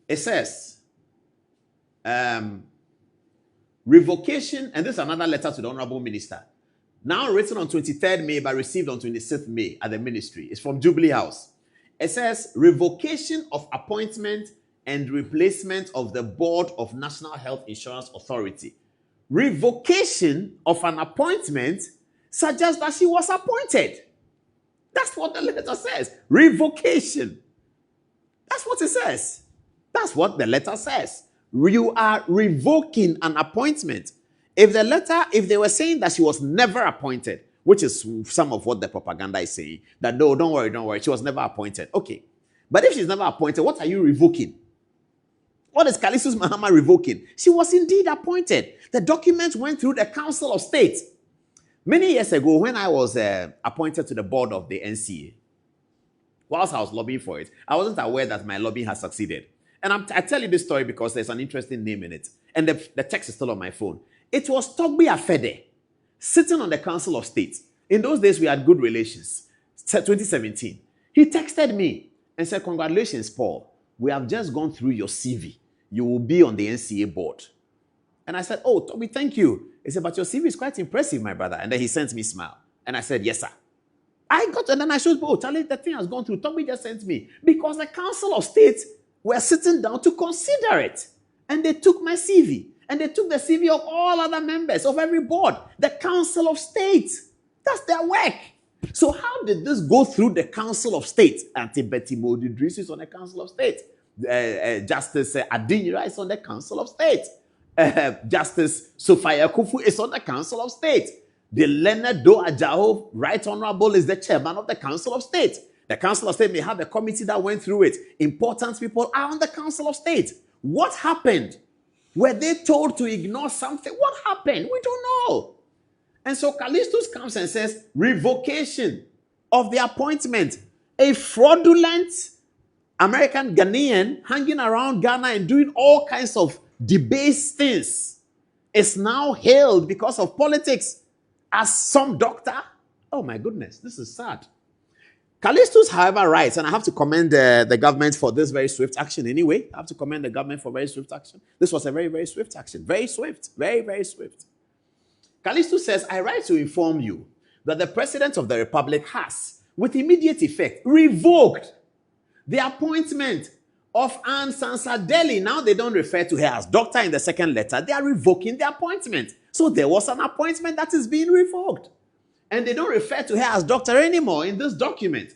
It says, revocation, and this is another letter to the Honorable Minister, now written on 23rd May but received on 26th May at the ministry. It's from Jubilee House. It says, revocation of appointment and replacement of the Board of National Health Insurance Authority. Revocation of an appointment suggests that she was appointed. That's what the letter says. Revocation. That's what it says. That's what the letter says. You are revoking an appointment. If they were saying that she was never appointed, which is some of what the propaganda is saying, that no, don't worry, she was never appointed. Okay. But if she's never appointed, what are you revoking? What is Callistus Mahama revoking? She was indeed appointed. The document went through the Council of State. Many years ago, when I was appointed to the board of the NCA, whilst I was lobbying for it, I wasn't aware that my lobbying has succeeded. And I tell you this story because there's an interesting name in it. And the text is still on my phone. It was Togbi Afede, sitting on the Council of State. In those days, we had good relations. 2017. He texted me and said, congratulations, Paul. We have just gone through your CV. You will be on the NCA board. And I said, oh, Togbi, thank you. He said, but your CV is quite impressive, my brother. And then he sent me a smile. And I said, yes, sir. And then I showed, oh, Charlie, the thing has gone through. Togbi just sent me. Because the Council of State were sitting down to consider it. And they took my CV. And they took the CV of all other members of every board. The Council of State. That's their work. So how did this go through the Council of State? Auntie Betty Modi Idris is on the Council of State. Justice Adinyira is on the Council of State. Justice Sophia Kufu is on the Council of State. The Leonard Do Ajaho, Right Honorable, is the chairman of the Council of State. The Council of State may have a committee that went through it. Important people are on the Council of State. What happened? Were they told to ignore something? What happened? We don't know. And so Callistus comes and says, revocation of the appointment. A fraudulent American Ghanaian hanging around Ghana and doing all kinds of debased things is now hailed because of politics as some doctor. Oh my goodness, this is sad. Callistus, however, writes, and I have to commend the government for this very swift action anyway. I have to commend the government for very swift action. This was a very, very swift action. Very swift. Very, very swift. Callistus says, I write to inform you that the President of the Republic has, with immediate effect, revoked the appointment of Ansan Sadeli. Now they don't refer to her as doctor in the second letter. They are revoking the appointment. So there was an appointment that is being revoked. And they don't refer to her as doctor anymore in this document.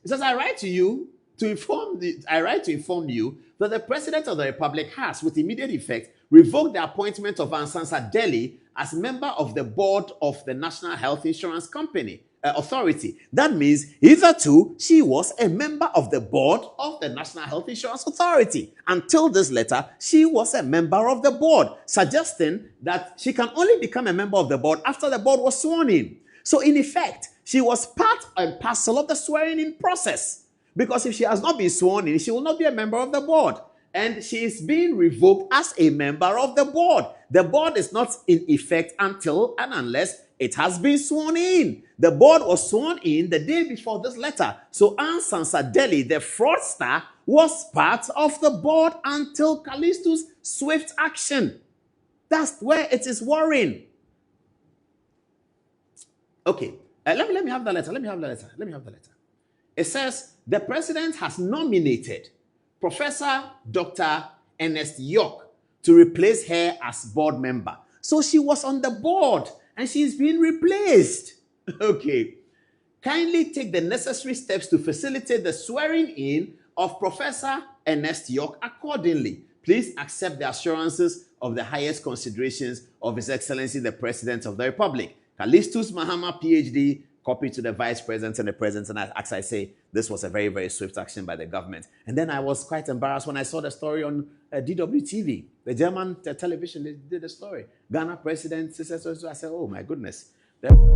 It says, I write to you I write to inform you that the President of the Republic has, with immediate effect, revoked the appointment of Ansansa Delhi as member of the board of the National Health Insurance Authority. That means hitherto she was a member of the board of the National Health Insurance Authority. Until this letter, she was a member of the board, suggesting that she can only become a member of the board after the board was sworn in. So in effect, she was part and parcel of the swearing-in process. Because if she has not been sworn in, she will not be a member of the board. And she is being revoked as a member of the board. The board is not in effect until and unless it has been sworn in. The board was sworn in the day before this letter. So Ansansa Delhi, the fraudster, was part of the board until Callisto's swift action. That's where it is worrying. Okay, let me have the letter. It says, the president has nominated Professor Dr. Ernest York to replace her as board member. So she was on the board and she's been replaced. Okay. Kindly take the necessary steps to facilitate the swearing in of Professor Ernest York accordingly. Please accept the assurances of the highest considerations of His Excellency the President of the Republic. Callistus Mahama, PhD, copy to the Vice President and the President. And as I say, this was a very, very swift action by the government. And then I was quite embarrassed when I saw the story on DWTV, the German television. They did the story. Ghana President, I said, oh my goodness.